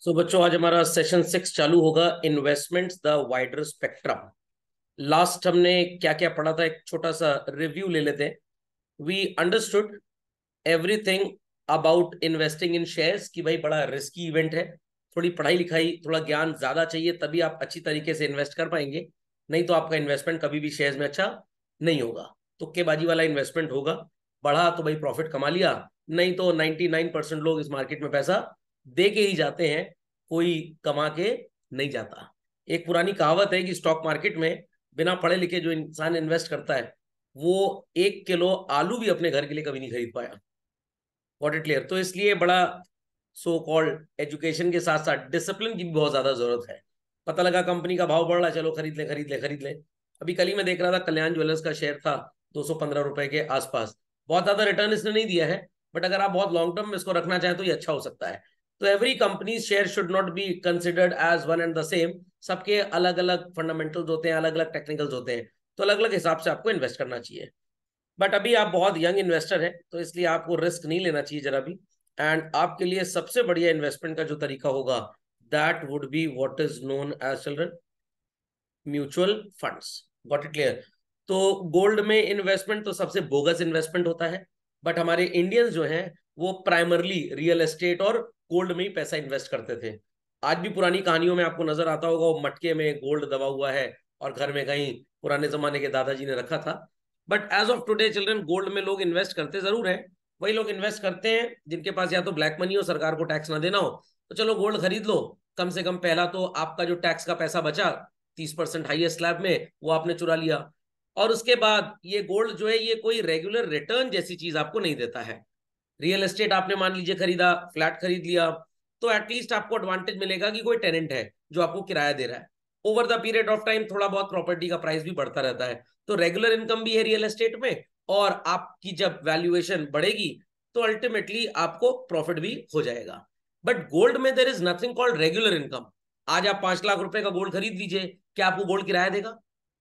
बच्चों आज हमारा सेशन 6 चालू होगा। Investments the wider spectrum. Last हमने क्या क्या पढ़ा था, एक छोटा सा रिव्यू ले लेते हैं। We understood everything about investing in shares कि भाई बड़ा रिस्की इवेंट है। थोड़ी पढ़ाई लिखाई, थोड़ा ज्ञान ज्यादा चाहिए, तभी आप अच्छी तरीके से इन्वेस्ट कर पाएंगे। नहीं तो आपका इन्वेस्टमेंट कभी भी शेयर्स में अच्छा नहीं होगा। तुक्केबाजी वाला इन्वेस्टमेंट होगा। बढ़ा तो भाई प्रॉफिट कमा लिया, नहीं तो 99% लोग इस मार्केट में पैसा दे के ही जाते हैं, कोई कमा के नहीं जाता। एक पुरानी कहावत है कि स्टॉक मार्केट में बिना पढ़े लिखे जो इंसान इन्वेस्ट करता है वो 1 किलो आलू भी अपने घर के लिए कभी नहीं खरीद पाया। What it clear. तो इसलिए बड़ा सो कॉल्ड एजुकेशन के साथ साथ डिसिप्लिन की भी बहुत ज्यादा जरूरत है। पता लगा कंपनी का भाव बढ़ रहा है, चलो खरीद ले खरीद ले खरीद ले। अभी कल ही मैं देख रहा था, कल्याण ज्वेलर्स का शेयर था 215 रुपए के आसपास। बहुत ज्यादा रिटर्न इसने नहीं दिया है, बट अगर आप बहुत लॉन्ग टर्म में इसको रखना चाहें तो ये अच्छा हो सकता है। तो every company share should not be considered as one and the same. सबके अलग अलग फंडामेंटल्स होते हैं, अलग अलग टेक्निकल्स होते हैं, तो अलग अलग हिसाब से आपको इन्वेस्ट करना चाहिए। बट अभी आप बहुत यंग इन्वेस्टर है, तो इसलिए आपको रिस्क नहीं लेना चाहिए जरा भी। एंड आपके लिए सबसे बढ़िया इन्वेस्टमेंट का जो तरीका होगा, that would be what is known as children mutual funds. Got it clear. तो गोल्ड में इन्वेस्टमेंट तो सबसे बोगस इन्वेस्टमेंट होता है। बट हमारे इंडियंस जो हैं वो प्राइमरली रियल एस्टेट और गोल्ड में ही पैसा इन्वेस्ट करते थे। आज भी पुरानी कहानियों में आपको नजर आता होगा, वो मटके में गोल्ड दबा हुआ है और घर में कहीं पुराने जमाने के दादाजी ने रखा था। But as of today children, gold में लोग इन्वेस्ट करते जरूर हैं। वही लोग इन्वेस्ट करते हैं जिनके पास या तो ब्लैक मनी हो, सरकार को टैक्स ना देना हो, तो चलो गोल्ड खरीद लो। कम से कम पहला तो आपका जो टैक्स का पैसा बचा 30% हाईएस्ट स्लैब में, वो आपने चुरा लिया। और उसके बाद ये गोल्ड जो है ये कोई रेगुलर रिटर्न जैसी चीज आपको नहीं देता है। रियल एस्टेट आपने मान लीजिए खरीदा, फ्लैट खरीद लिया, तो एटलीस्ट आपको एडवांटेज मिलेगा कि कोई टेनेंट है जो आपको किराया दे रहा है। Over the period of time थोड़ा बहुत प्रॉपर्टी का प्राइस भी बढ़ता रहता है, तो रेगुलर इनकम भी है रियल एस्टेट में। और आपकी जब वैल्यूएशन बढ़ेगी तो अल्टीमेटली आपको प्रॉफिट भी हो जाएगा। बट गोल्ड में there is nothing called regular income. आज आप 5 लाख रुपए का गोल्ड खरीद लीजिए, क्या आपको गोल्ड किराया देगा?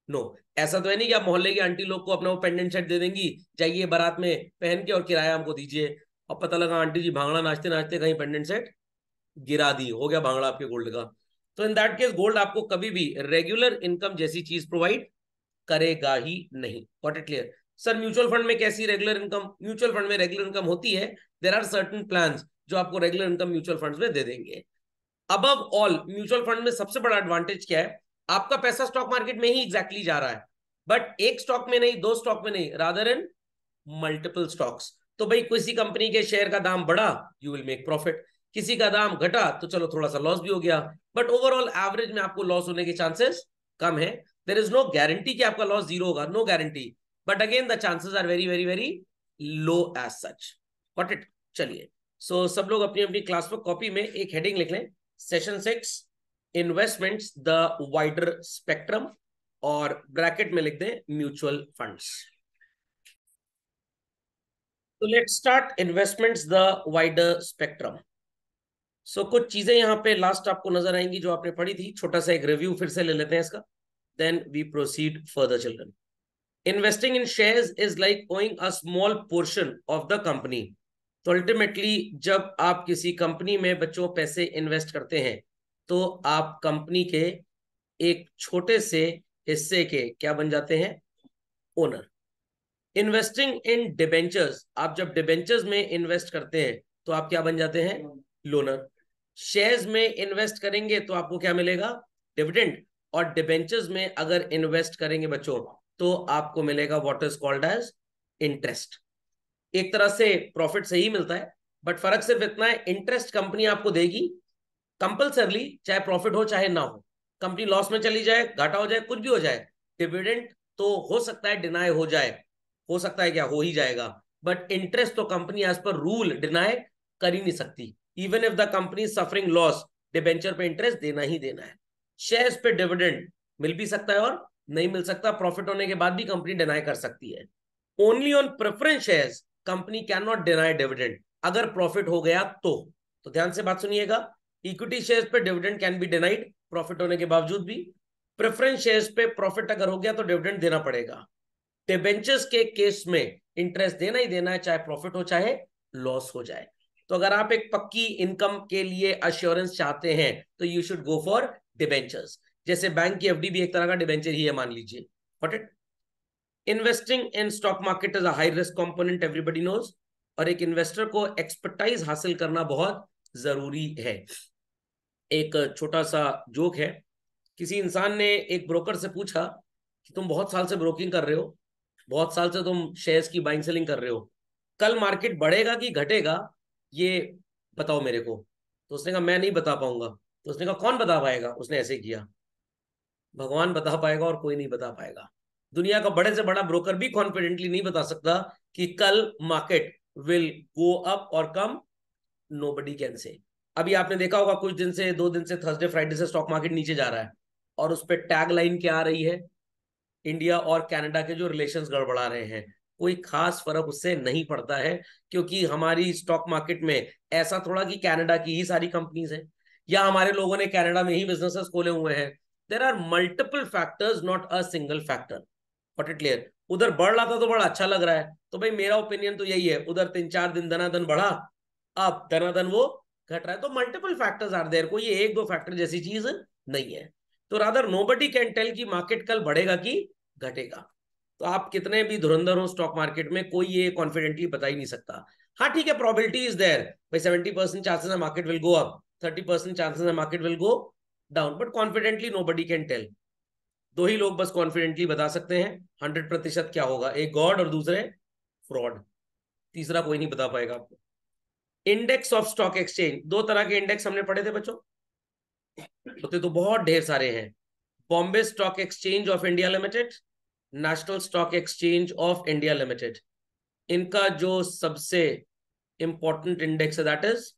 नो। ऐसा तो है नहीं कि आप मोहल्ले की आंटी लोग को अपना वो पेंडेंट सेट दे देंगी, जाइए बारात में पहन के और किराया हमको दीजिए। और पता लगा आंटी जी भांगड़ा नाचते नाचते कहीं पेंडेंट सेट गिरा दी, हो गया भांगड़ा आपके गोल्ड का। तो इन दैट केस गोल्ड आपको कभी भी रेगुलर इनकम जैसी चीज प्रोवाइड करेगा ही नहीं। Got it clear. Sir mutual fund में कैसी रेगुलर इनकम? म्यूचुअल फंड में रेगुलर इनकम होती है। देर आर सर्टन प्लान्स जो आपको रेगुलर इनकम म्यूचुअल फंड्स में दे देंगे। अबव ऑल म्यूचुअल फंड में सबसे बड़ा एडवांटेज क्या है? आपका पैसा स्टॉक मार्केट में ही एग्जैक्टली जा रहा है, बट एक स्टॉक में नहीं, दो स्टॉक में नहीं, रादर इन मल्टीपल स्टॉक्स। तो भाई किसी कंपनी के शेयर का दाम बढ़ा, यू विल मेक प्रॉफिट। किसी का दाम घटा तो चलो थोड़ा सा लॉस भी हो गया, बट ओवरऑल एवरेज में आपको लॉस होने के चांसेस कम है। देर इज नो गारंटी कि आपका लॉस जीरो होगा, no guarantee, but again the chances are very very very low as such. Got it. चलिए, सो सब लोग अपनी अपनी क्लासवर्क कॉपी में एक हेडिंग लिख लें, session 6 investments the wider spectrum, और ब्रैकेट में लिख दें म्यूचुअल फंड्स। तो let's start investments the wider spectrum. So कुछ चीजें यहाँ पे लास्ट आपको नजर आएंगी जो आपने पढ़ी थी, छोटा सा एक रिव्यू फिर से ले लेते हैं इसका, then we proceed further children. Investing in shares is like owing a small portion of the company. तो अल्टीमेटली जब आप किसी कंपनी में बच्चों पैसे इन्वेस्ट करते हैं तो आप कंपनी के एक छोटे से हिस्से के क्या बन जाते हैं? ओनर। इन्वेस्टिंग इन डिबेंचर्स, आप जब डिबेंचर्स में इन्वेस्ट करते हैं तो आप क्या बन जाते हैं? लोनर। शेयर्स में इन्वेस्ट करेंगे तो आपको क्या मिलेगा? डिविडेंड। और डिबेंचर्स में अगर इन्वेस्ट करेंगे बच्चों तो आपको मिलेगा what is called as interest. एक तरह से प्रॉफिट से ही मिलता है, बट फर्क सिर्फ इतना है, इंटरेस्ट कंपनी आपको देगी कंपल्सरली, चाहे प्रॉफिट हो चाहे ना हो। कंपनी लॉस में चली जाए, घाटा हो जाए, कुछ भी हो जाए, डिविडेंड तो हो सकता है डिनाई हो जाए, हो सकता है क्या हो ही जाएगा, बट इंटरेस्ट तो company as per rule deny कर ही नहीं सकती। Even if the company suffering loss, debenture पे इंटरेस्ट देना ही देना है। शेयर्स पे डिविडेंड मिल भी सकता है और नहीं मिल सकता, प्रॉफिट होने के बाद भी कंपनी डिनाई कर सकती है। Only on preference shares company can not deny dividend, अगर प्रॉफिट हो गया तो ध्यान से बात सुनिएगा। इक्विटी शेयर्स पे dividend can be denied profit होने के बावजूद भी। प्रेफरेंस शेयर्स पे प्रॉफिट अगर हो गया तो डिविडेंड देना पड़ेगा। डिबेंचर्स के केस में इंटरेस्ट देना ही देना है, चाहे प्रॉफिट हो चाहे लॉस हो जाए। तो अगर आप एक पक्की इनकम के लिए अश्योरेंस चाहते हैं तो you should go for debentures. जैसे बैंक की एफडी भी एक तरह का डिबेंचर ही है, मान लीजिए। Got it? Investing in stock market is a high risk component, everybody knows. और एक इन्वेस्टर को एक्सपर्टाइज हासिल करना बहुत जरूरी है। एक छोटा सा जोक है। किसी इंसान ने एक ब्रोकर से पूछा कि तुम बहुत साल से ब्रोकिंग कर रहे हो, बहुत साल से तुम शेयर्स की बाइंग सेलिंग कर रहे हो, कल मार्केट बढ़ेगा कि घटेगा ये बताओ मेरे को। तो उसने कहा मैं नहीं बता पाऊंगा। तो उसने कहा कौन बता पाएगा? उसने ऐसे किया, भगवान बता पाएगा और कोई नहीं बता पाएगा। दुनिया का बड़े से बड़ा ब्रोकर भी कॉन्फिडेंटली नहीं बता सकता कि कल मार्केट विल गो अप और कम। Nobody can say. अभी आपने देखा होगा कुछ दिन से, 2 दिन से, थर्सडे फ्राइडे से स्टॉक मार्केट नीचे जा रहा है, और उस पर टैग लाइन क्या आ रही है? इंडिया और कनाडा के जो रिलेशंस गड़बड़ा रहे हैं। कोई खास फर्क उससे नहीं पड़ता है, क्योंकि हमारी स्टॉक मार्केट में ऐसा थोड़ा कि कनाडा की ही सारी कंपनीज हैं या हमारे लोगों ने कनाडा में ही बिजनेसेस खोले हुए हैं। There are multiple factors, not a single factor. What it clear? उधर बढ़ रहा था तो बड़ा अच्छा लग रहा है, तो भाई मेरा ओपिनियन तो यही है, उधर 3-4 दिन दनादन बढ़ा, अब दनादन वो घट रहा है। तो मल्टीपल फैक्टर्स आर देयर, कोई एक दो फैक्टर जैसी चीज नहीं है। तो रादर नोबडी कैन टेल कि मार्केट कल बढ़ेगा कि घटेगा। तो आप कितने भी धुरंधर हो स्टॉक मार्केट में, कोई ये कॉन्फिडेंटली बता ही नहीं सकता। हाँ ठीक है, प्रोबेबिलिटी इज देयर, भाई 70% चांसेस है market will go up, 30% chances है market will go down, but confidently nobody can tell. दो ही लोग बस कॉन्फिडेंटली बता सकते हैं 100% क्या होगा, एक गॉड और दूसरे फ्रॉड। तीसरा कोई नहीं बता पाएगा आपको। इंडेक्स ऑफ स्टॉक एक्सचेंज, दो तरह के इंडेक्स हमने पढ़े थे बच्चों, होते तो बहुत ढेर सारे हैं। Bombay stock exchange of India limited, national stock exchange of India limited. इनका जो सबसे इंपॉर्टेंट इंडेक्स है that is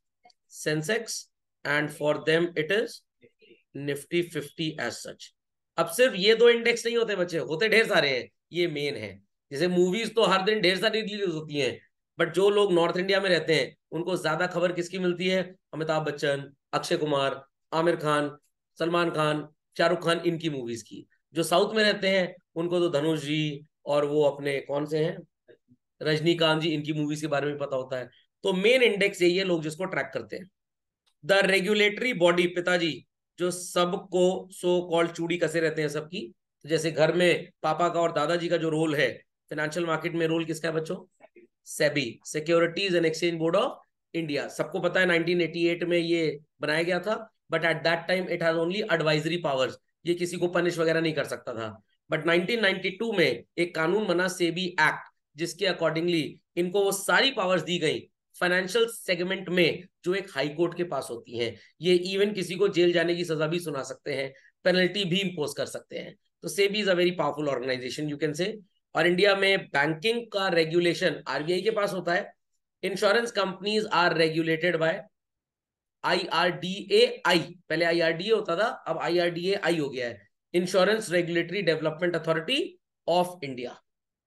Sensex, and for them it is Nifty 50 as such. अब सिर्फ ये दो इंडेक्स नहीं होते बच्चे, होते ढेर सारे हैं, ये मेन है। जैसे मूवीज तो हर दिन ढेर सारी रिलीज होती हैं, बट जो लोग नॉर्थ इंडिया में रहते हैं उनको ज्यादा खबर किसकी मिलती है? अमिताभ बच्चन, अक्षय कुमार, आमिर खान, सलमान खान, शाहरुख खान, इनकी मूवीज की। जो साउथ में रहते हैं उनको तो धनुष जी और वो अपने कौन से हैं, रजनीकांत जी, इनकी मूवीज के बारे में पता होता है। तो मेन इंडेक्स यही है, लोग जिसको ट्रैक करते हैं। द रेगुलेटरी बॉडी, पिताजी जो सबको सो कॉल्ड चूड़ी कसे रहते हैं सबकी। तो जैसे घर में पापा का और दादाजी का जो रोल है फाइनेंशियल मार्केट में, रोल किसका है बच्चों? SEBI, securities and exchange board of India. सबको पता है 1988 में ये बनाया गया था, but at that time it has only advisory powers, ये किसी को पनिश वगैरह नहीं कर सकता था। बट 1992 में एक कानून बना, सेबी एक्ट, जिसके अकॉर्डिंगली इनको वो सारी पावर्स दी गई फाइनेंशियल सेगमेंट में जो एक हाई कोर्ट के पास होती हैं। ये इवन किसी को जेल जाने की सजा भी सुना सकते हैं, पेनल्टी भी इंपोज कर सकते हैं। तो SEBI is a very powerful organisation you can say. और इंडिया में बैंकिंग का रेगुलेशन आरबीआई के पास होता है। Insurance companies are regulated by IRDAI। पहले IRDA होता था, अब IRDAI हो गया है, insurance regulatory development authority of India.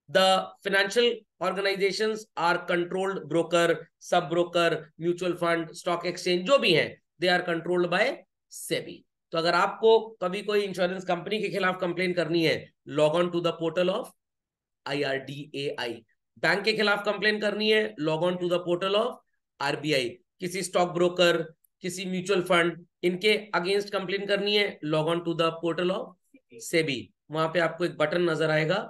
The financial organisations are controlled, broker, सब broker, mutual fund, stock exchange जो भी हैं, they are controlled by SEBI. तो अगर आपको कभी कोई इंश्योरेंस कंपनी के खिलाफ कंप्लेन करनी है, log on to the portal of IRDAI। Bank के खिलाफ कंप्लेन करनी है, log on to the portal of RBI। किसी स्टॉक ब्रोकर, किसी म्यूचुअल फंड, इनके अगेंस्ट कंप्लेन करनी है, log on to the portal of SEBI. वहां पे आपको एक बटन नजर आएगा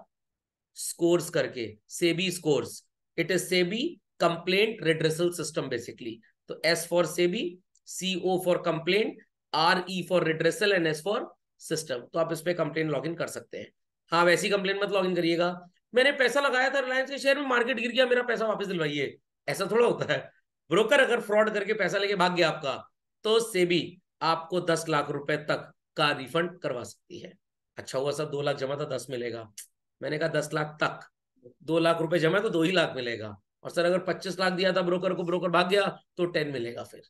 स्कोर्स करके, SEBI SCORES. It is SEBI complaint redressal system basically. तो S for SEBI, CO for complaint, RE for redressal and S for system. तो आप इस पे कंप्लेन लॉग इन कर सकते हैं। हाँ, वैसी कंप्लेन मत लॉग इन करिएगा, मैंने पैसा लगाया था रिलायंस के शेयर में, मार्केट गिर गया, मेरा पैसा वापस दिलवाइए। ऐसा थोड़ा होता है। ब्रोकर अगर फ्रॉड करके पैसा लेके भाग गया आपका, तो सेबी आपको 10 लाख रुपए तक का रिफंड करवा सकती है। अच्छा हुआ सर 2 लाख जमा था, 10 मिलेगा। मैंने कहा 10 लाख तक, 2 लाख रुपए जमा तो 2 ही लाख मिलेगा। और सर अगर 25 लाख दिया था ब्रोकर को, ब्रोकर भाग गया, तो 10 मिलेगा फिर।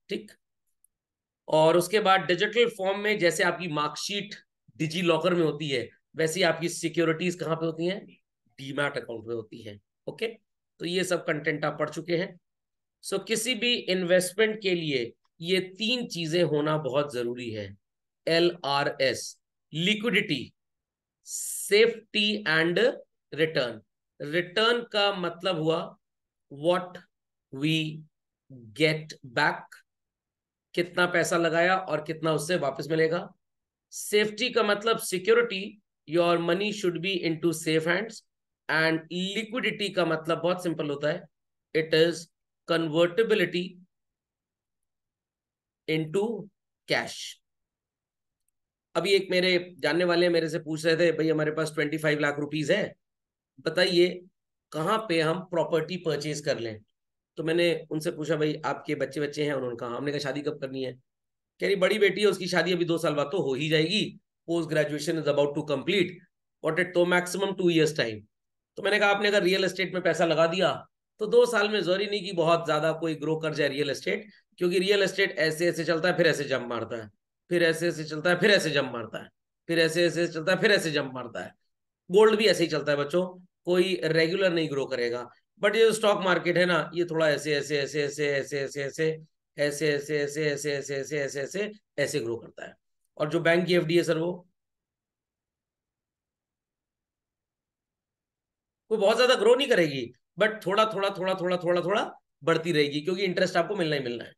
ठीक। और उसके बाद डिजिटल फॉर्म में जैसे आपकी मार्कशीट डिजी लॉकर में होती है, वैसी आपकी सिक्योरिटीज कहाँ पे होती हैं? डीमैट अकाउंट में होती हैं। ओके, तो ये सब कंटेंट आप पढ़ चुके हैं। सो किसी भी इन्वेस्टमेंट के लिए ये 3 चीजें होना बहुत जरूरी है। LRS, liquidity, safety and return. Return का मतलब हुआ व्हाट वी गेट बैक, कितना पैसा लगाया और कितना उससे वापस मिलेगा। सेफ्टी का मतलब security, your money should be into safe hands. And liquidity का मतलब बहुत सिंपल होता है, it is convertibility into cash. अभी एक मेरे जानने वाले मेरे से पूछ रहे थे, भाई हमारे पास 25 लाख रुपीज है, बताइए कहाँ पे हम प्रॉपर्टी परचेज कर लें। तो मैंने उनसे पूछा, भाई आपके बच्चे बच्चे हैं? उन्होंने कहा, हमने कहा शादी कब करनी है? कह रही बड़ी बेटी है, उसकी शादी अभी 2 साल बाद तो हो ही जाएगी, post graduation is about to complete, what it तो मैक्सिमम 2 years टाइम। तो मैंने कहा आपने अगर रियल एस्टेट में पैसा लगा दिया तो 2 साल में जरूरी नहीं कि बहुत ज्यादा कोई ग्रो कर जाए रियल एस्टेट, क्योंकि रियल एस्टेट ऐसे ऐसे चलता है फिर ऐसे जंप मारता है, फिर ऐसे ऐसे चलता है फिर ऐसे जंप मारता है, फिर ऐसे ऐसे चलता है फिर ऐसे जंप मारता है। गोल्ड भी ऐसे ही चलता है बच्चों, कोई रेगुलर नहीं ग्रो करेगा। बट ये जो स्टॉक मार्केट है ना, ये थोड़ा ऐसे ऐसे ऐसे ऐसे ऐसे ऐसे ऐसे ऐसे ऐसे ऐसे ऐसे ऐसे ऐसे ऐसे ऐसे ऐसे ग्रो करता है। और जो बैंक की एफडी है सर, वो बहुत ज्यादा ग्रो नहीं करेगी, बट थोड़ा थोड़ा थोड़ा थोड़ा थोड़ा थोड़ा बढ़ती रहेगी, क्योंकि इंटरेस्ट आपको मिलना ही मिलना है।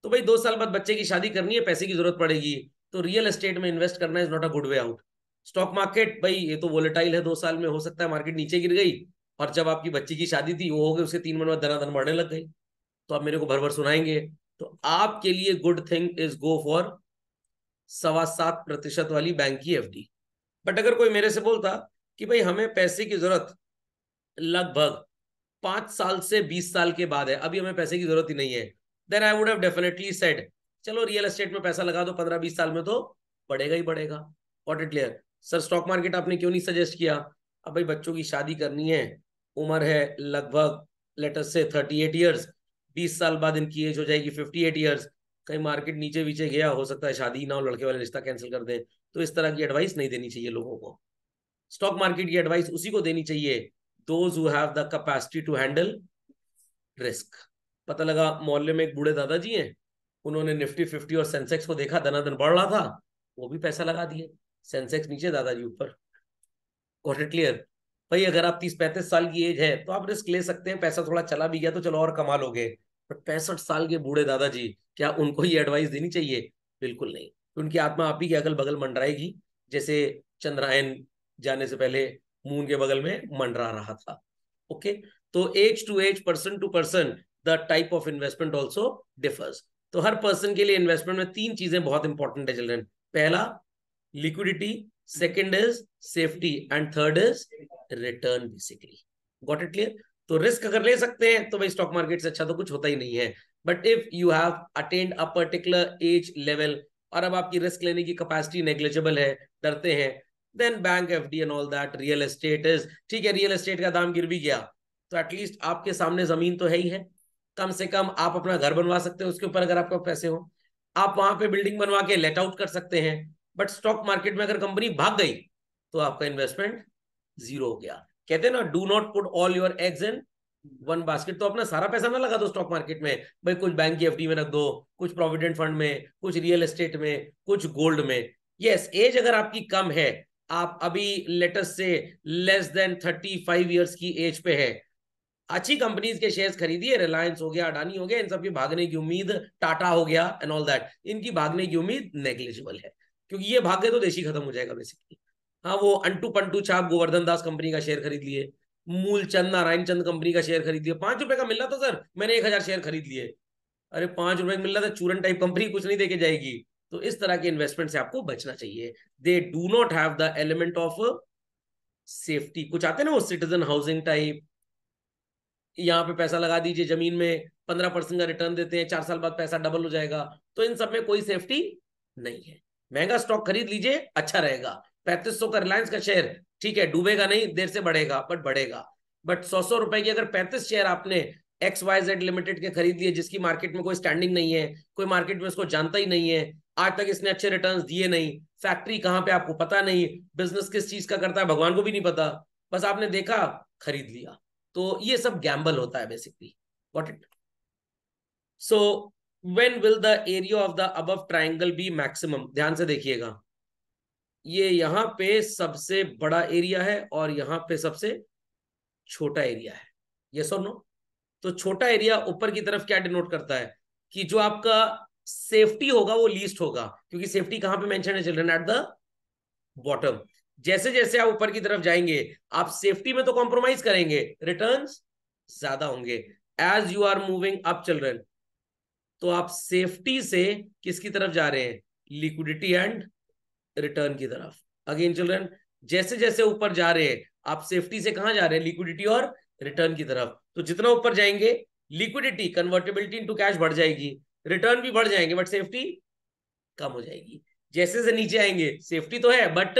तो भाई 2 साल बाद बच्चे की शादी करनी है, पैसे की जरूरत पड़ेगी, तो रियल एस्टेट में इन्वेस्ट करना is not a good way out. Stock market भाई ये तो वोलेटाइल है, 2 साल में हो सकता है मार्केट नीचे गिर गई, और जब आपकी बच्ची की शादी थी वो हो गई, उसके 3 महीने बाद धनाधन बढ़ने लग गई, तो आप मेरे को भर भर सुनाएंगे। तो आपके लिए good thing is go for 7.25% वाली बैंक की एफडी। बट अगर कोई मेरे से बोलता कि भाई हमें पैसे की जरूरत लगभग 5 साल से 20 साल के बाद है, अभी हमें पैसे की जरूरत ही नहीं है, then I would have definitely said चलो रियल एस्टेट में पैसा लगा दो, 15-20 साल में तो बढ़ेगा ही बढ़ेगा। What it clear. Sir stock market आपने क्यों नहीं सजेस्ट किया? अब भाई बच्चों की शादी करनी है, उम्र है लगभग लेटस से 38 years, 20 साल बाद इनकी एज हो जाएगी 58 years, कहीं मार्केट नीचे वीचे गया, हो सकता है शादी ना हो, लड़के वाले रिश्ता कैंसिल कर दें, तो इस तरह की एडवाइस नहीं देनी चाहिए लोगों को। स्टॉक मार्केट की एडवाइस उसी को देनी चाहिए those who have the capacity to handle risk. पता लगा मोहल्ले में एक बूढ़े दादाजी हैं, उन्होंने निफ्टी 50 और सेंसेक्स को देखा दनादन बढ़ रहा था, वो भी पैसा लगा दिए, सेंसेक्स नीचे दादाजी ऊपर। Got it clear. भाई अगर आप 30-35 साल की एज है तो आप रिस्क ले सकते हैं, पैसा थोड़ा चला भी गया तो चलो और कमा लोगे। बट 65 साल के बूढ़े दादाजी, क्या उनको ये एडवाइस देनी चाहिए? बिल्कुल नहीं। तो उनकी आत्मा आप ही के अगल बगल मंडराएगी, जैसे चंद्रायन जाने से पहले मून के बगल में मंडरा रहा था। ओके। तो age to age, person to person, the type of investment also differs. तो हर पर्सन के लिए इन्वेस्टमेंट में 3 चीजें बहुत इंपॉर्टेंट है चिल्ड्रन। पहला liquidity, second is safety, and third is return basically. Got it clear. तो रिस्क अगर ले सकते हैं तो भाई स्टॉक मार्केट से अच्छा तो कुछ होता ही नहीं है। But if you have attend a particular age level और अब आपकी रिस्क लेने की कैपेसिटी नेग्लिजिबल है, डरते हैं, then bank FD and all that, real estate is ठीक है। रियल एस्टेट का दाम गिर भी गया तो एटलीस्ट आपके सामने जमीन तो है ही है, कम से कम आप अपना घर बनवा सकते हैं उसके ऊपर अगर आपके पैसे हो, आप वहां पे बिल्डिंग बनवा के लेट आउट कर सकते हैं। बट स्टॉक मार्केट में अगर कंपनी भाग गई तो आपका इन्वेस्टमेंट जीरो हो गया। कहते हैं ना, do not put all your eggs in one basket. तो अपना सारा पैसा ना लगा दो स्टॉक मार्केट में, भाई कुछ बैंक की एफडी में रख दो, कुछ प्रोविडेंट फंड में, कुछ रियल एस्टेट में, कुछ गोल्ड में। यस, एज अगर आपकी कम है, आप अभी लेटेस्ट से लेस देन 35 years की एज पे है, अच्छी कंपनीज के शेयर्स खरीदिए, रिलायंस हो गया, अडानी हो गया, इन सब की भागने की उम्मीद, टाटा हो गया एंड ऑल दैट, इनकी भागने की उम्मीद नेग्लिजिबल है, क्योंकि ये भागे तो देश ही खत्म हो जाएगा बेसिकली। हाँ, वो अंटू पंटू छाप गोवर्धन दास कंपनी का शेयर खरीद लिए, मूलचंद नारायण चंद कंपनी का शेयर खरीद लिया, 5 रुपए का मिल रहा था सर, मैंने 1,000 शेयर खरीद लिए। अरे 5 रुपए मिल रहा था, चूरन टाइप कंपनी कुछ नहीं देके जाएगी। तो इस तरह के इन्वेस्टमेंट से आपको बचना चाहिए। They do not have the element of safety. कुछ आते हैं ना वो सिटीजन हाउसिंग टाइप, यहाँ पे पैसा लगा दीजिए जमीन में, 15% का रिटर्न देते हैं, 4 साल बाद पैसा डबल हो जाएगा, तो इन सब में कोई सेफ्टी नहीं है। महंगा स्टॉक खरीद लीजिए, अच्छा रहेगा। 3500 का रिलायंस का शेयर, ठीक है, डूबेगा नहीं, देर से बढ़ेगा बट बढ़ेगा। बट 100 रुपए की अगर 35 शेयर आपने XYZ लिमिटेड के खरीद लिए, जिसकी मार्केट में कोई स्टैंडिंग नहीं है, कोई मार्केट में इसको जानता ही नहीं है, आज तक इसने अच्छे रिटर्न्स दिए नहीं, फैक्ट्री कहाँ पे आपको पता नहीं, बिजनेस किस चीज का करता है भगवान को भी नहीं पता, बस आपने देखा खरीद लिया, तो ये सब गैम्बल होता है basically. Got it. So when will the area of the above triangle be maximum? ध्यान से देखिएगा, ये यहां पे सबसे बड़ा एरिया है और यहां पे सबसे छोटा एरिया है। यस और नो? तो छोटा एरिया ऊपर की तरफ क्या डिनोट करता है कि जो आपका सेफ्टी होगा वो लीस्ट होगा, क्योंकि सेफ्टी कहां पे मेंशन है चिल्ड्रन? At the bottom. जैसे जैसे आप ऊपर की तरफ जाएंगे आप सेफ्टी में तो कॉम्प्रोमाइज करेंगे, रिटर्न्स ज्यादा होंगे। As you are moving up children, तो आप सेफ्टी से किसकी तरफ जा रहे हैं? लिक्विडिटी एंड रिटर्न की तरफ। अगेन चिल्ड्रन, जैसे जैसे ऊपर जा रहे हैं आप सेफ्टी से कहां जा रहे हैं? लिक्विडिटी और रिटर्न की तरफ। तो जितना ऊपर जाएंगे लिक्विडिटी कन्वर्टेबिलिटी इनटू कैश बढ़ जाएगी, रिटर्न भी बढ़ जाएंगे, बट सेफ्टी कम हो जाएगी। जैसे से नीचे आएंगे सेफ्टी तो है बट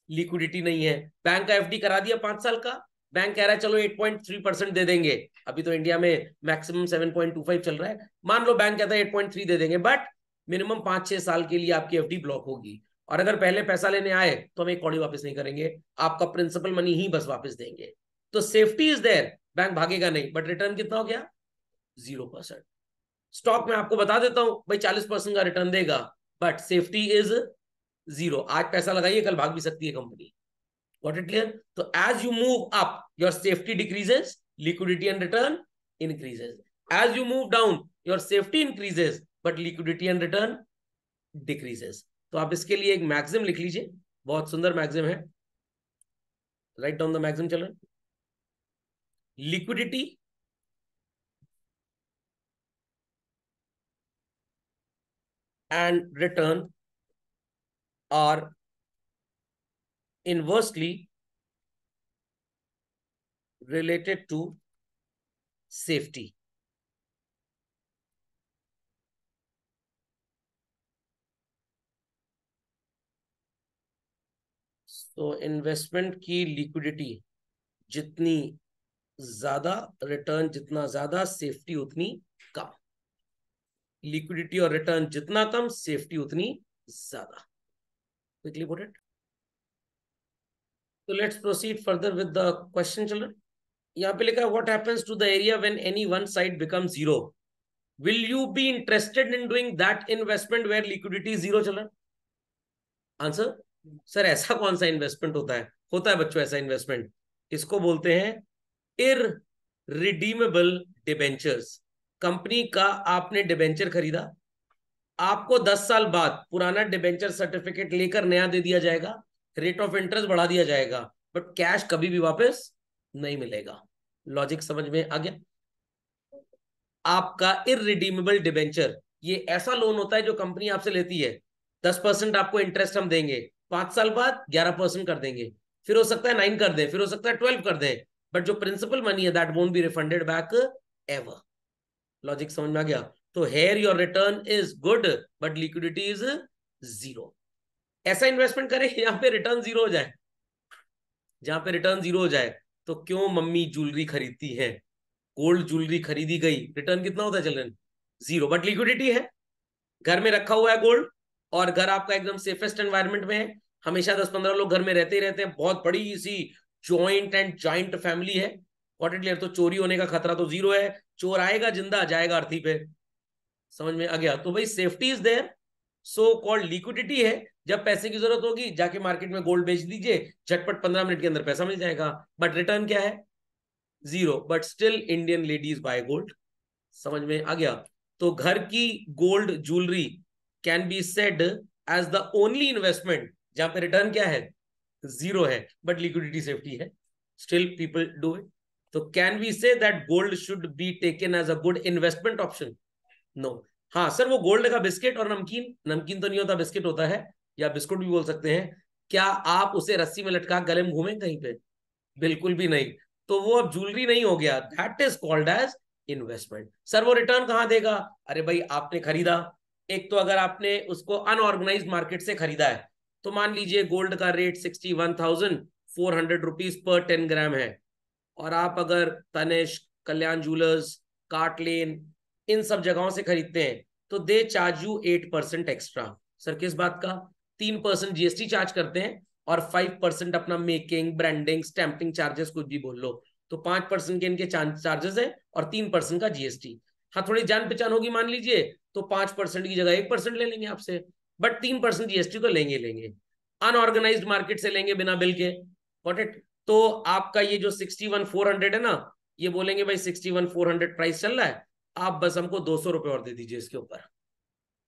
लिक्विडिटी नहीं है। बैंक का एफडी करा दिया 5 साल का, बैंक कह रहा है चलो 8.3% दे देंगे, अभी तो इंडिया में मैक्सिमम 7.25 चल रहा है, मान लो बैंक कहता है 8.3 दे देंगे, बट मिनिमम 5-6 साल के लिए आपकी एफडी ब्लॉक होगी। और अगर पहले पैसा लेने आए तो हम एक कौड़ी वापस नहीं करेंगे, आपका प्रिंसिपल मनी ही बस वापस देंगे। तो सेफ्टी इज देयर, बैंक भागेगा नहीं, बट रिटर्न कितना हो गया? 0%। स्टॉक में आपको बता देता हूं भाई 40% का रिटर्न देगा, बट सेफ्टी इज 0। आज पैसा लगाइए कल भाग भी सकती है company. Got it clear? So as you move up, your safety decreases, liquidity and return increases. As you move down, your safety increases, but liquidity and return decreases. तो आप इसके लिए एक मैक्सिम लिख लीजिए, बहुत सुंदर मैक्सिम है। Write down the maxim children. Liquidity and return are inversely related to safety. तो इन्वेस्टमेंट की लिक्विडिटी जितनी ज्यादा, रिटर्न जितना ज्यादा, सेफ्टी उतनी कम। लिक्विडिटी और रिटर्न जितना कम, सेफ्टी उतनी ज्यादा। Quickly put it. तो let's proceed further with the question children. यहाँ पे लिखा है what happens to the area when any one side becomes zero? Will you be interested in doing that investment where liquidity is zero children? Answer, sir ऐसा कौन सा investment होता है? होता है बच्चों ऐसा इन्वेस्टमेंट, इसको बोलते हैं इररिडीमेबल डिबेंचर्स। कंपनी का आपने डिबेंचर खरीदा, आपको 10 साल बाद पुराना डिबेंचर सर्टिफिकेट लेकर नया दे दिया जाएगा, रेट ऑफ इंटरेस्ट बढ़ा दिया जाएगा, बट कैश कभी भी वापस नहीं मिलेगा। लॉजिक समझ में आ गया? आपका इररिडीमेबल डिबेंचर ये ऐसा लोन होता है जो कंपनी आपसे लेती है, 10% आपको इंटरेस्ट हम देंगे, 5 साल बाद 11% कर देंगे, फिर हो सकता है 9 कर दें, फिर हो सकता है 12 कर दें, बट जो प्रिंसिपल मनी है that won't be refunded back ever. Logic समझ में आ गया? तो here your return is good but liquidity is 0। ऐसा इन्वेस्टमेंट करें जहां पे रिटर्न 0 हो जाए, जहां पे रिटर्न 0 हो जाए। तो क्यों मम्मी ज्वेलरी खरीदती है? गोल्ड ज्वेलरी खरीदी गई, रिटर्न कितना होता है चिल्ड्रन? 0, बट लिक्विडिटी है, घर में रखा हुआ है गोल्ड, और घर आपका एकदम सेफेस्ट एनवायरनमेंट में है, हमेशा 10-15 लोग घर में रहते ही रहते हैं, बहुत बड़ी सी जॉइंट एंड जॉइंट फैमिली है। What it clear? तो चोरी होने का खतरा तो 0 है, चोर आएगा जिंदा जाएगा अर्थी पे। समझ में आ गया? तो भाई safety is there, so called liquidity है। जब पैसे की जरूरत होगी जाके मार्केट में गोल्ड बेच दीजिए, झटपट 15 मिनट के अंदर पैसा मिल जाएगा, बट रिटर्न क्या है? 0, but still Indian ladies buy gold. समझ में आ गया? तो घर की gold jewellery can be said as the only investment जहां पे रिटर्न क्या है? 0 है, बट लिक्विडिटी सेफ्टी है, स्टिल पीपल डू इट। तो can we say that gold should be taken as a good investment option? No. हाँ sir, वो gold का बिस्किट और नमकीन, नमकीन तो नहीं होता बिस्किट होता है, या बिस्कुट भी बोल सकते हैं, क्या आप उसे रस्सी में लटका गले में घूमें कहीं पे? बिल्कुल भी नहीं। तो वो अब ज्वेलरी नहीं हो गया, that is called as investment. Sir वो रिटर्न कहां देगा? अरे भाई आपने खरीदा, एक तो अगर आपने उसको अनऑर्गेनाइज मार्केट से खरीदा है, तो मान लीजिए गोल्ड का रेट 61,400 रुपीज पर 10 ग्राम है, और आप अगर तनिष्क, कल्याण ज्वेलर्स, कार्टलेन, इन सब जगहों से खरीदते हैं, तो they charge you 8% extra. Sir किस बात का? 3% जीएसटी चार्ज करते हैं, और 5% अपना मेकिंग, ब्रांडिंग, स्टैंपिंग चार्जेस कुछ भी बोल लो, तो 5% के इनके चार्जेस है, और 3% का जीएसटी। हाँ थोड़ी जान पहचान होगी मान लीजिए, तो 5% की जगह 1% ले लेंगे आपसे, बट 3% जीएसटी तो लेंगे लेंगे। अनऑर्गेनाइज्ड मार्केट से लेंगे बिना बिल के। Got it? तो आपका ये जो 61,400 है ना, ये बोलेंगे भाई 61,400 प्राइस चल रहा है, आप बस हमको 200 रुपए और दे दीजिए इसके ऊपर।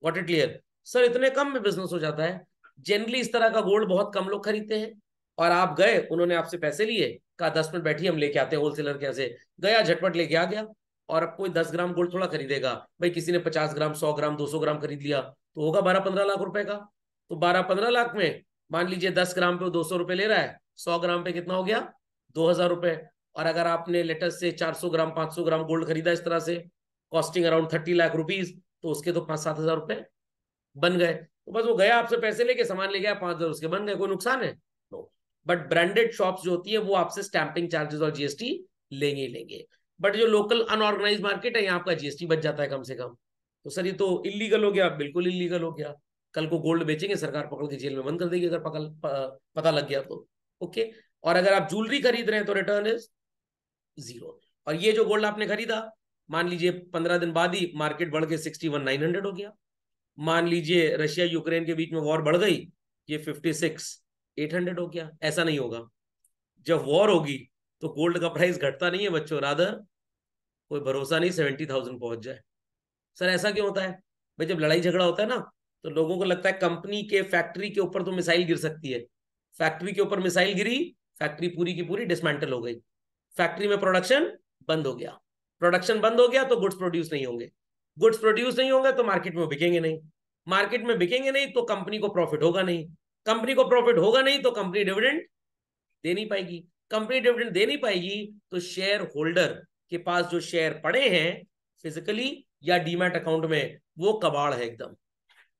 व्हाट इट क्लियर सर, इतने कम में बिजनेस हो जाता है। जनरली इस तरह का गोल्ड बहुत कम लोग खरीदते हैं। और आप गए, उन्होंने आपसे पैसे लिए, कहा 10 मिनट बैठिए हम लेके आते हैं होलसेलर के यहाँ से, गया झटपट लेके आ गया। और अब कोई 10 ग्राम गोल्ड थोड़ा खरीदेगा भाई, किसी ने 50 ग्राम 100 ग्राम 200 ग्राम खरीद लिया तो होगा 12-15 लाख रुपए का। तो 12-15 लाख में मान लीजिए 10 ग्राम पे 200 रुपए ले रहा है, 100 ग्राम पे कितना हो गया, 2,000 रुपए। और अगर आपने लेटेस्ट से 400 ग्राम 500 ग्राम गोल्ड खरीदा इस तरह से, कॉस्टिंग अराउंड 30 लाख रुपीज, तो उसके तो 5-7 हजार रुपए बन गए। तो बस वो गया आपसे पैसे लेके सामान ले गया, 5,000 उसके बन गए, कोई नुकसान है? नो। बट ब्रांडेड शॉप्स जो होती है वो आपसे स्टैंपिंग चार्जेस और जीएसटी लेंगे ही लेंगे। बट जो लोकल अनऑर्गेनाइज मार्केट है, यहाँ आपका जीएसटी बच जाता है कम से कम। तो सर ये तो इलीगल हो गया, बिल्कुल इलीगल हो गया। कल को गोल्ड बेचेंगे, सरकार पकड़ के जेल में बंद कर देगी अगर पता लग गया तो। ओके। और अगर आप ज्वेलरी खरीद रहे हैं तो रिटर्न इज 0। और ये जो गोल्ड आपने खरीदा, मान लीजिए 15 दिन बाद ही मार्केट बढ़ के 61,900 हो गया, मान लीजिए रशिया यूक्रेन के बीच में वॉर बढ़ गई, ये 56,800 हो गया। ऐसा नहीं होगा, जब वॉर होगी तो गोल्ड का प्राइस घटता नहीं है बच्चों, रादर कोई भरोसा नहीं 70,000 पहुंच जाए। सर ऐसा क्यों होता है भाई? जब लड़ाई झगड़ा होता है ना, तो लोगों को लगता है कंपनी के फैक्ट्री के ऊपर तो मिसाइल गिर सकती है। फैक्ट्री के ऊपर मिसाइल गिरी, फैक्ट्री पूरी की पूरी डिसमेंटल हो गई, फैक्ट्री में प्रोडक्शन बंद हो गया। प्रोडक्शन बंद हो गया तो गुड्स प्रोड्यूस नहीं होंगे, गुड्स प्रोड्यूस नहीं होंगे तो मार्केट में बिकेंगे नहीं, मार्केट में बिकेंगे नहीं तो कंपनी को प्रॉफिट होगा नहीं, कंपनी को प्रॉफिट होगा नहीं तो कंपनी डिविडेंड दे नहीं पाएगी, कंपनी डिविडेंड दे नहीं पाएगी तो शेयर होल्डर के पास जो शेयर पड़े हैं फिजिकली या डीमैट अकाउंट में, वो कबाड़ है एकदम।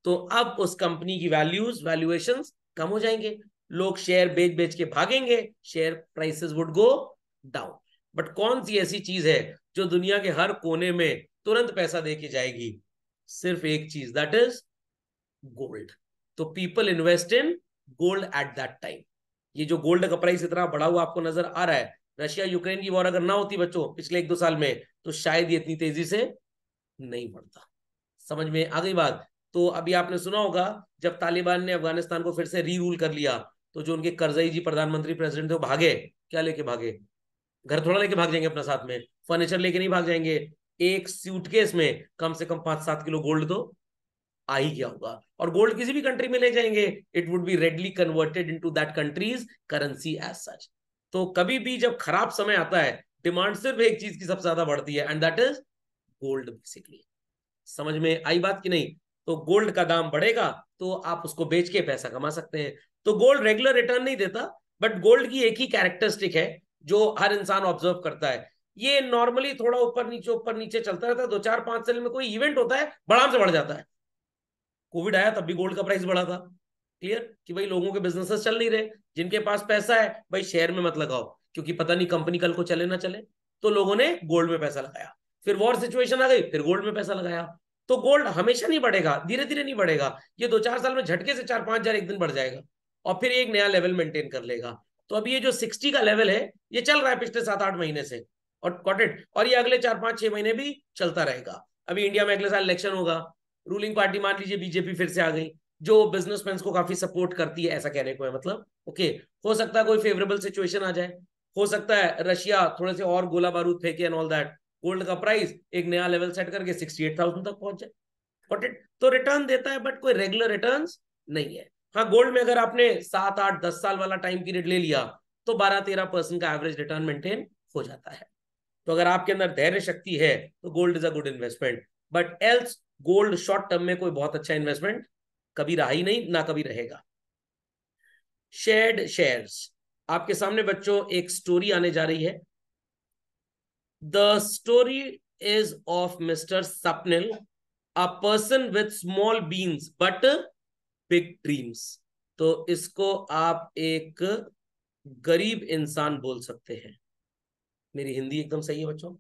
तो अब उस कंपनी की वैल्यूएशंस कम हो जाएंगे, लोग शेयर बेच बेच के भागेंगे, share prices would go down. But कौन सी ऐसी चीज है जो दुनिया के हर कोने में तुरंत पैसा देके जाएगी? सिर्फ एक चीज, दैट इज गोल्ड। तो people invest in gold at that time. ये जो गोल्ड का प्राइस इतना बढ़ा हुआ आपको नजर आ रहा है, रशिया यूक्रेन की वॉर अगर ना होती बच्चों पिछले 1-2 साल में, तो शायद ये इतनी तेजी से नहीं बढ़ता। समझ में आ गई बात? तो अभी आपने सुना होगा, जब तालिबान ने अफगानिस्तान को फिर से री रूल कर लिया, तो जो उनके करजई जी प्रधानमंत्री प्रेसिडेंट थे वो भागे। क्या लेके भागे? घर थोड़ा लेके भाग जाएंगे अपना, साथ में फर्नीचर लेके नहीं भाग जाएंगे। एक सूटकेस में कम से कम 5-7 किलो गोल्ड तो आ ही गया होगा, और गोल्ड किसी भी कंट्री में ले जाएंगे, it would be readily converted into that country's currency as such. तो कभी भी जब खराब समय आता है, डिमांड सिर्फ एक चीज की सबसे ज्यादा बढ़ती है, and that is gold basically. समझ में आई बात कि नहीं? तो गोल्ड का दाम बढ़ेगा तो आप उसको बेच के पैसा कमा सकते हैं। तो गोल्ड रेगुलर रिटर्न नहीं देता, बट गोल्ड की एक ही कैरेक्टरिस्टिक है जो हर इंसान ऑब्जर्व करता है, ये नॉर्मली थोड़ा ऊपर नीचे चलता रहता है। 2-4-5 साल में कोई इवेंट होता है, बढ़ाम से बढ़ जाता है। कोविड आया तब भी गोल्ड का प्राइस बढ़ा था। क्लियर कि भाई लोगों के बिजनेसेस चल नहीं रहे, जिनके पास पैसा है भाई शेयर में मत लगाओ, क्योंकि पता नहीं कंपनी कल को चले ना चले, तो लोगों ने गोल्ड में पैसा लगाया। फिर वॉर सिचुएशन आ गई, फिर गोल्ड में पैसा लगाया। तो गोल्ड हमेशा नहीं बढ़ेगा, धीरे धीरे नहीं बढ़ेगा, ये 2-4 साल में झटके से 4-5 हजार एक दिन बढ़ जाएगा, और फिर एक नया लेवल मेंटेन कर लेगा। तो अभी ये जो 60 का लेवल है, ये चल रहा है पिछले 7-8 महीने से, और कॉटेड, और ये अगले 4-5-6 महीने भी चलता रहेगा। अभी इंडिया में अगले साल इलेक्शन होगा, रूलिंग पार्टी मान लीजिए बीजेपी फिर से आ गई, जो बिजनेसमैन को काफी सपोर्ट करती है, ऐसा कहने को है मतलब। ओके, हो सकता है कोई फेवरेबल सिचुएशन आ जाए, हो सकता है रशिया थोड़े से और गोला बारूद फेंके एंड ऑल दैट, गोल्ड का प्राइस एक नया लेवल सेट करके 68,000 तक पहुंच जाए। Got it? तो रिटर्न देता है, बट कोई रेगुलर रिटर्न नहीं है। हाँ, गोल्ड में अगर आपने 7-8-10 साल वाला टाइम पीरियड ले लिया, तो 12-13% का एवरेज रिटर्न मेंटेन हो जाता है। तो अगर आपके अंदर धैर्य शक्ति है तो gold is a good investment, but else gold short term में कोई बहुत अच्छा इन्वेस्टमेंट कभी रहा ही नहीं, ना कभी रहेगा। शेयर्ड शेयर्स, आपके सामने बच्चों एक स्टोरी आने जा रही है। The story is of mister Sapnil, a person with small means but big dreams. तो इसको आप एक गरीब इंसान बोल सकते हैं। मेरी हिंदी एकदम सही है बच्चों,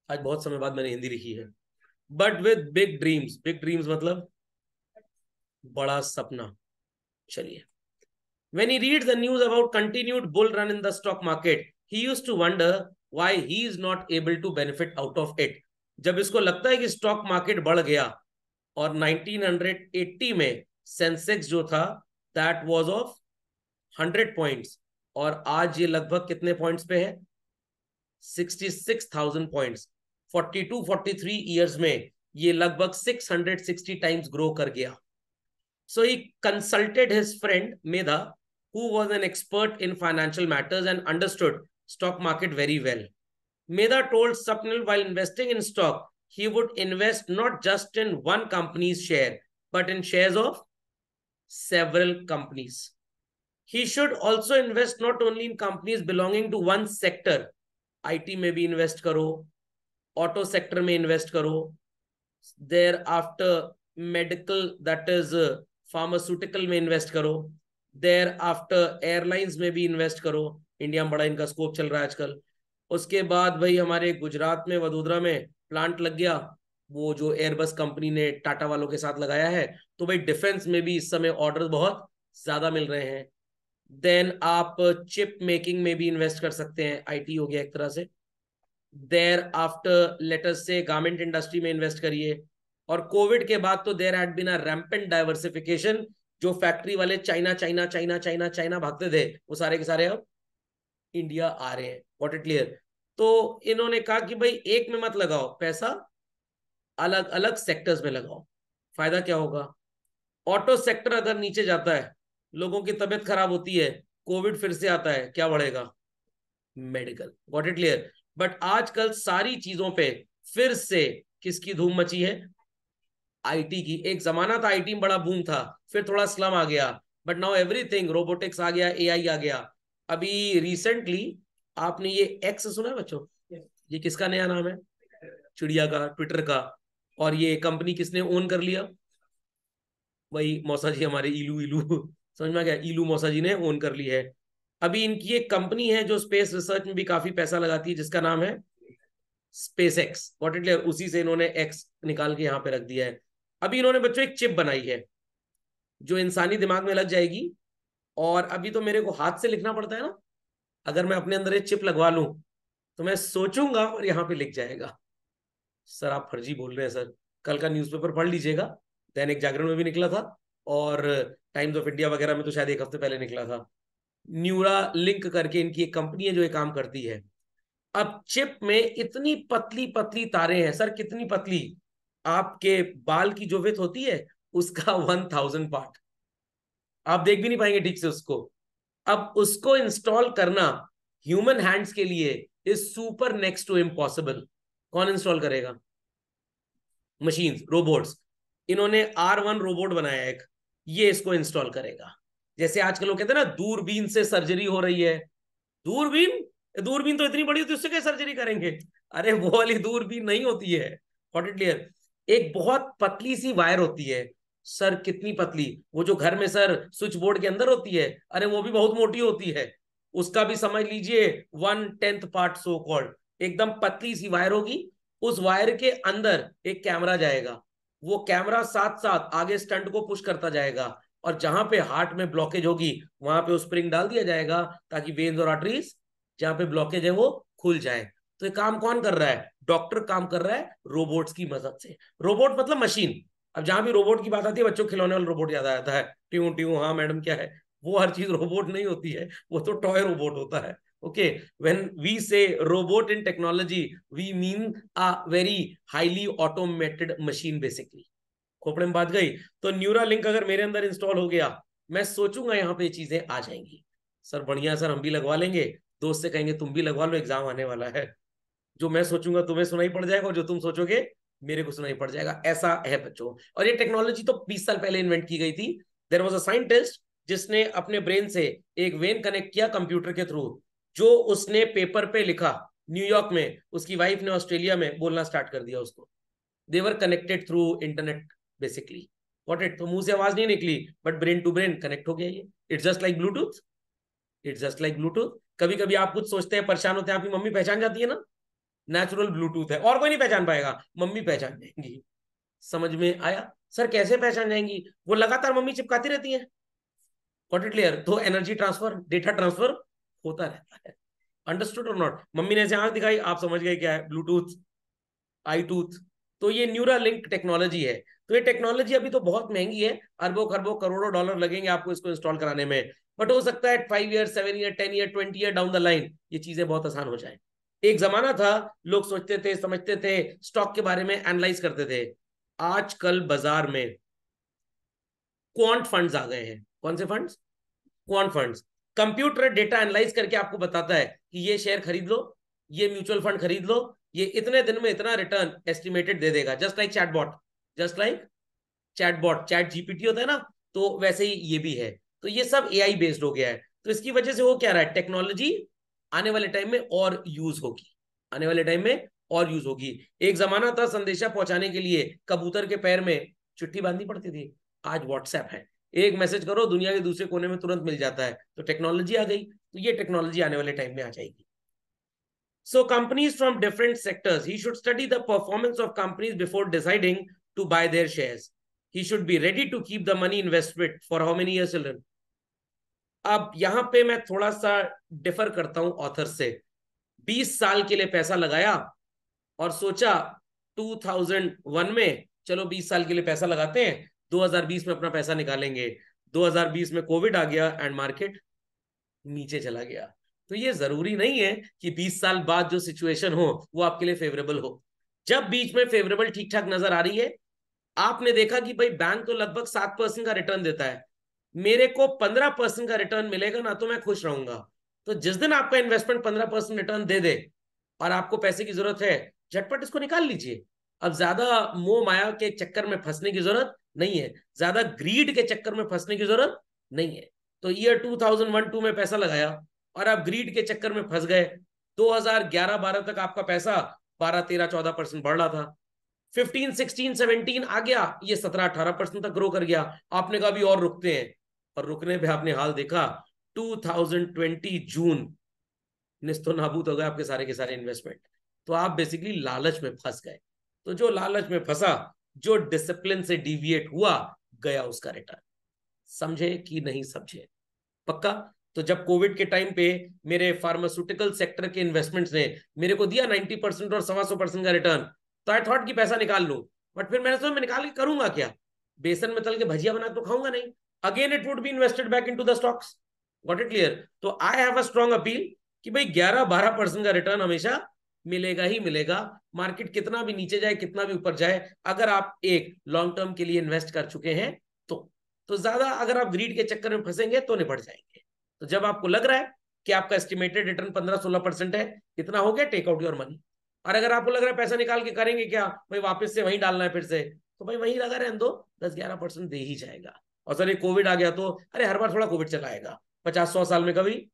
आज बहुत समय बाद मैंने हिंदी लिखी है। But with big dreams, big dreams मतलब बड़ा सपना। चलिए, when he reads the news about continued bull run in the stock market, he used to wonder why he is not able to benefit out of it। जब इसको लगता है कि stock market बढ़ गया, और 1980 में सेंसेक्स जो था दैट वाज ऑफ 100 पॉइंट्स, और आज ये लगभग कितने पॉइंट्स पे है? 66,000 पॉइंट्स। 42-43 ईयर्स में ये लगभग 660 टाइम्स ग्रो कर गया। So he consulted his friend Medha, who was an expert in financial matters and understood stock market very well. Medha told Swapnil while investing in stock, he would invest not just in one company's share, but in shares of several companies. He should also invest not only in companies belonging to one sector, IT में भी invest करो, auto sector में invest करो, thereafter medical, that is pharmaceutical में invest करो, thereafter airlines में भी invest करो, इंडिया में बड़ा इनका स्कोप चल रहा है आजकल। उसके बाद भाई हमारे गुजरात में वडोदरा में प्लांट लग गया, वो जो एयरबस कंपनी ने टाटा वालों के साथ लगाया है, तो भाई डिफेंस में भी इस समय ऑर्डर बहुत ज्यादा मिल रहे हैं। देन आप चिप मेकिंग में भी इन्वेस्ट कर सकते हैं, आईटी हो गया एक तरह से। Thereafter let's say garment industry में इन्वेस्ट करिए। और कोविड के बाद तो there had been a rampant diversification, जो फैक्ट्री वाले China China China China China भागते थे, वो सारे के सारे अब इंडिया आ रहे हैं। What it clear? तो इन्होंने कहा कि भाई एक में मत लगाओ पैसा, अलग अलग सेक्टर्स में लगाओ। फायदा क्या होगा? ऑटो सेक्टर अगर नीचे जाता है, लोगों की तबीयत खराब होती है, कोविड फिर से आता है, क्या बढ़ेगा? Medical. What it clear? But आजकल सारी चीजों पे फिर से किसकी धूम मची है? आईटी की। एक जमाना था आईटी में बड़ा बूम था, फिर थोड़ा स्लम आ गया, बट नाउ एवरीथिंग, रोबोटिक्स आ गया, एआई आ गया। अभी रिसेंटली आपने ये एक्स सुना है बच्चों? ये किसका नया नाम है? चिड़िया का, ट्विटर का। और ये कंपनी किसने ओन कर लिया? वही मौसा जी हमारे, इलू इलू समझ में आ गया, इलू मौसा जी ने ओन कर ली है। अभी इनकी एक कंपनी है जो स्पेस रिसर्च में भी काफी पैसा लगाती है, जिसका नाम है space x. What it clear? उसी से इन्होंने एक्स निकाल के यहाँ पे रख दिया है। अभी इन्होंने बच्चों एक चिप बनाई है जो इंसानी दिमाग में लग जाएगी, और अभी तो मेरे को हाथ से लिखना पड़ता है ना, अगर मैं अपने अंदर एक चिप लगवा लूं तो मैं सोचूंगा और यहाँ पे लिख जाएगा। सर आप फर्जी बोल रहे हैं सर, कल का न्यूज़पेपर पढ़ लीजिएगा, दैनिक जागरण में भी निकला था, और टाइम्स ऑफ इंडिया वगैरह में तो शायद एक हफ्ते पहले निकला था। न्यूरा लिंक करके इनकी एक कंपनी है जो ये काम करती है। अब चिप में इतनी पतली पतली तारें हैं सर, कितनी पतली? आपके बाल की जो विड्थ होती है उसका 1000 पार्ट, आप देख भी नहीं पाएंगे ठीक से उसको। अब उसको इंस्टॉल करना ह्यूमन हैंड्स के लिए is super next to impossible. कौन इंस्टॉल करेगा? Machines, robots. इन्होंने R1 रोबोट बनाया एक, ये इसको इंस्टॉल करेगा। जैसे आजकल लोग कहते हैं ना दूरबीन से सर्जरी हो रही है। दूरबीन? दूरबीन तो इतनी बड़ी होती है, उससे क्या सर्जरी करेंगे? अरे वो वाली दूरबीन नहीं होती है। What it clear? एक बहुत पतली सी वायर होती है सर, कितनी पतली? वो जो घर में सर स्विच बोर्ड के अंदर होती है, अरे वो भी बहुत मोटी होती है, उसका भी समझ लीजिए 1/10 पार्ट सो कॉल्ड। एकदम पतली सी वायर होगी, उस वायर के अंदर एक कैमरा जाएगा, वो कैमरा साथ साथ आगे स्टंट को पुश करता जाएगा, और जहां पे हार्ट में ब्लॉकेज होगी वहां पे स्प्रिंग डाल दिया जाएगा, ताकि वेन्स और आर्टरीज जहां पे ब्लॉकेज है वो खुल जाए। तो ये काम कौन कर रहा है? डॉक्टर काम कर रहा है रोबोट्स की मदद से। रोबोट मतलब मशीन। अब जहां भी रोबोट की बात आती है, बच्चों खिलौने वाला रोबोट याद आता है, ट्यू ट्यू, हाँ मैडम क्या है? वो हर चीज रोबोट नहीं होती है, वो तो टॉय रोबोट होता है। Okay, when we say robot in technology, we mean a very highly automated machine basically. खोपड़े में बात गई। तो न्यूरा लिंक अगर मेरे अंदर इंस्टॉल हो गया, मैं सोचूंगा यहाँ पे चीजें आ जाएंगी। सर बढ़िया सर, हम भी लगवा लेंगे, दोस्त से कहेंगे तुम भी लगवा लो, एग्जाम आने वाला है, जो मैं सोचूंगा तुम्हें सुनाई पड़ जाएगा, और जो तुम सोचोगे मेरे को सुनाई पड़ जाएगा। ऐसा है बच्चों। और ये टेक्नोलॉजी तो 20 साल पहले इन्वेंट की गई थी। देयर वाज अ साइंटिस्ट जिसने अपने ब्रेन से एक वेन कनेक्ट किया कंप्यूटर के थ्रू, जो उसने पेपर पे लिखा न्यूयॉर्क में, उसकी वाइफ ने ऑस्ट्रेलिया में बोलना स्टार्ट कर दिया उसको। They were connected through internet basically. What it? तो मुंह से आवाज नहीं निकली, but brain to brain connect हो गया ये। It's just like Bluetooth, it's just like Bluetooth. कभी कभी आप कुछ सोचते हैं, परेशान होते हैं, आपकी मम्मी पहचान जाती है ना, नेचुरल ब्लूटूथ है, और कोई नहीं पहचान पाएगा, मम्मी पहचान जाएंगी। समझ में आया? सर कैसे पहचान जाएंगी? वो लगातार मम्मी चिपकाती रहती है। What it clear? तो एनर्जी ट्रांसफर, डेटा ट्रांसफर होता रहता है। अंडरस्टूड और नॉट? मम्मी ने ऐसे आंख दिखाई, आप समझ गए क्या है? ब्लूटूथ, आई टूथ। तो ये न्यूरा लिंक टेक्नोलॉजी है। तो ये टेक्नोलॉजी अभी तो बहुत महंगी है, अरबों खरबों करोड़ों डॉलर लगेंगे आपको इसको इंस्टॉल कराने में, बट हो सकता है 5 year, 7 year, 10 year, 20 year down the line ये चीजें बहुत आसान हो जाए। एक जमाना था लोग सोचते थे, समझते थे, स्टॉक के बारे में एनालाइज करते थे। आजकल बाजार में क्वांट फंड्स आ गए हैं। कौन से funds? Quant funds. Computer data analyse करके आपको बताता है कि ये शेयर खरीद लो, ये म्यूचुअल फंड खरीद लो, ये इतने दिन में इतना रिटर्न एस्टिमेटेड दे देगा। Just like chatbot, just like chatbot, chat GPT होता है ना, तो वैसे ही ये भी है। तो ये सब एआई बेस्ड हो गया है। तो इसकी वजह से वो क्या रहा है, टेक्नोलॉजी आने वाले टाइम में और यूज होगी, आने वाले टाइम में और यूज होगी। एक जमाना था संदेशा पहुंचाने के लिए कबूतर के पैर में चिट्ठी बांधनी पड़ती थी, आज व्हाट्सएप है, एक मैसेज करो दुनिया के दूसरे कोने में तुरंत मिल जाता है। तो टेक्नोलॉजी आ गई, तो ये टेक्नोलॉजी आने वाले टाइम में आ जाएगी। So companies from different sectors, he should study the performance of companies before deciding to buy their shares. He should be ready to keep the money invested for how many years, children? अब यहां पे मैं थोड़ा सा differ करता हूं author से। 20 साल के लिए पैसा लगाया और सोचा 2001 में चलो 20 साल के लिए पैसा लगाते हैं, 2020 में अपना पैसा निकालेंगे। 2020 में कोविड आ गया एंड मार्केट नीचे चला गया। तो ये जरूरी नहीं है कि 20 साल बाद जो सिचुएशन हो वो आपके लिए फेवरेबल हो। जब बीच में फेवरेबल ठीक ठाक नजर आ रही है, आपने देखा कि भाई बैंक तो लगभग 7% का रिटर्न देता है, मेरे को 15% का रिटर्न मिलेगा ना, तो मैं खुश रहूंगा। तो जिस दिन आपका इन्वेस्टमेंट 15% रिटर्न दे दे और आपको पैसे की जरूरत है, झटपट इसको निकाल लीजिए। अब ज्यादा मोह माया के चक्कर में फंसने की जरूरत नहीं है, ज्यादा ग्रीड के चक्कर में फंसने की जरूरत नहीं है। तो ईयर 2001-2 में पैसा लगाया और आप ग्रीड के चक्कर में फंस गए। 2011-12 तक आपका पैसा 12-13-14% बढ़ रहा था। 15-16-17 आ गया, ये 17-18% तक ग्रो कर गया। आपने कहा अभी और रुकते हैं, और रुकने पे आपने हाल देखा, 2020 जून निस्तो नाबूद हो गए आपके सारे के सारे इन्वेस्टमेंट। तो आप बेसिकली लालच में फंस गए। तो जो लालच में फंसा, जो डिसिप्लिन से डिविएट हुआ, गया उसका रिटर्न। समझे कि नहीं समझे? पक्का? तो जब कोविड के टाइम पे मेरे फार्मास्यूटिकल सेक्टर के इन्वेस्टमेंट्स ने मेरे को दिया 90% और 125% का रिटर्न, तो आई थॉट कि पैसा निकाल लूं। बट फिर मैंने सोचा मैं निकाल के करूंगा क्या, बेसन में तल के भजिया बना तो खाऊंगा नहीं। Again it would be invested back into the stocks. Got it clear? तो I have a strong appeal कि भाई 11-12% का रिटर्न हमेशा मिलेगा ही मिलेगा। मार्केट कितना भी नीचे जाए, कितना भी ऊपर जाए, अगर आप एक लॉन्ग टर्म के लिए इन्वेस्ट कर चुके हैं तो ज्यादा अगर आप ग्रीड के चक्कर में फंसेंगे तो निपट जाएंगे। तो जब आपको लग रहा है कि आपका एस्टिमेटेड रिटर्न 15-16% है, इतना हो गया, टेक आउट योर मनी। और अगर आपको लग रहा है पैसा निकाल के करेंगे क्या, भाई वापस से वहीं डालना है फिर से, तो भाई वहीं लगा रहने दो, 10-11% दे ही जाएगा। और सर ये कोविड आ गया तो अरे हर बार थोड़ा कोविड चला आएगा, 50-100 साल में कभी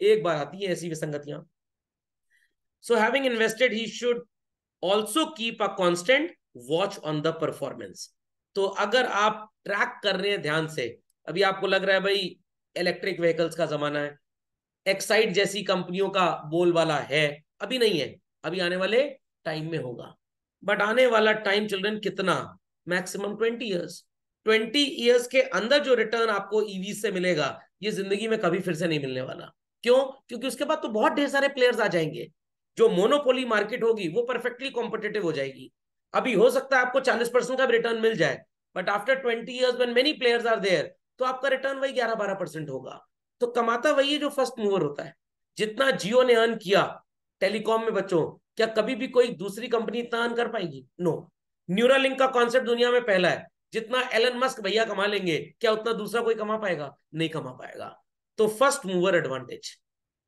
एक बार आती है ऐसी विसंगतियां। So having invested he should also keep a constant watch on the performance. तो अगर आप ट्रैक कर रहे हैं ध्यान से, अभी आपको लग रहा है भाई इलेक्ट्रिक व्हीकल्स का जमाना है, एक्साइड जैसी कंपनियों का बोलबाला है, अभी नहीं है, अभी आने वाले टाइम में होगा। बट आने वाला टाइम चिल्ड्रन कितना? Maximum 20 years. 20 ईयर्स के अंदर जो रिटर्न आपको ईवी से मिलेगा, ये जिंदगी में कभी फिर से नहीं मिलने वाला। क्यों? क्योंकि उसके बाद तो बहुत ढेर सारे प्लेयर्स आ जाएंगे। जो मोनोपोली मार्केट होगी वो परफेक्टली कॉम्पिटेटिव हो जाएगी। अभी हो सकता है आपको 40% का रिटर्न मिल जाए, but after 20 years when many players are there, तो आपका रिटर्न वही 11-12% होगा। तो कमाता वही है जो फर्स्ट मूवर होता है। जितना जियो ने अर्न किया टेलीकॉम में बच्चों, क्या कभी भी कोई दूसरी कंपनी इतना अर्न कर पाएगी? नो। न्यूरालिंक का कॉन्सेप्ट दुनिया में पहला है। जितना एलन मस्क भैया कमा लेंगे, क्या उतना दूसरा कोई कमा पाएगा? नहीं कमा पाएगा। तो फर्स्ट मूवर एडवांटेज,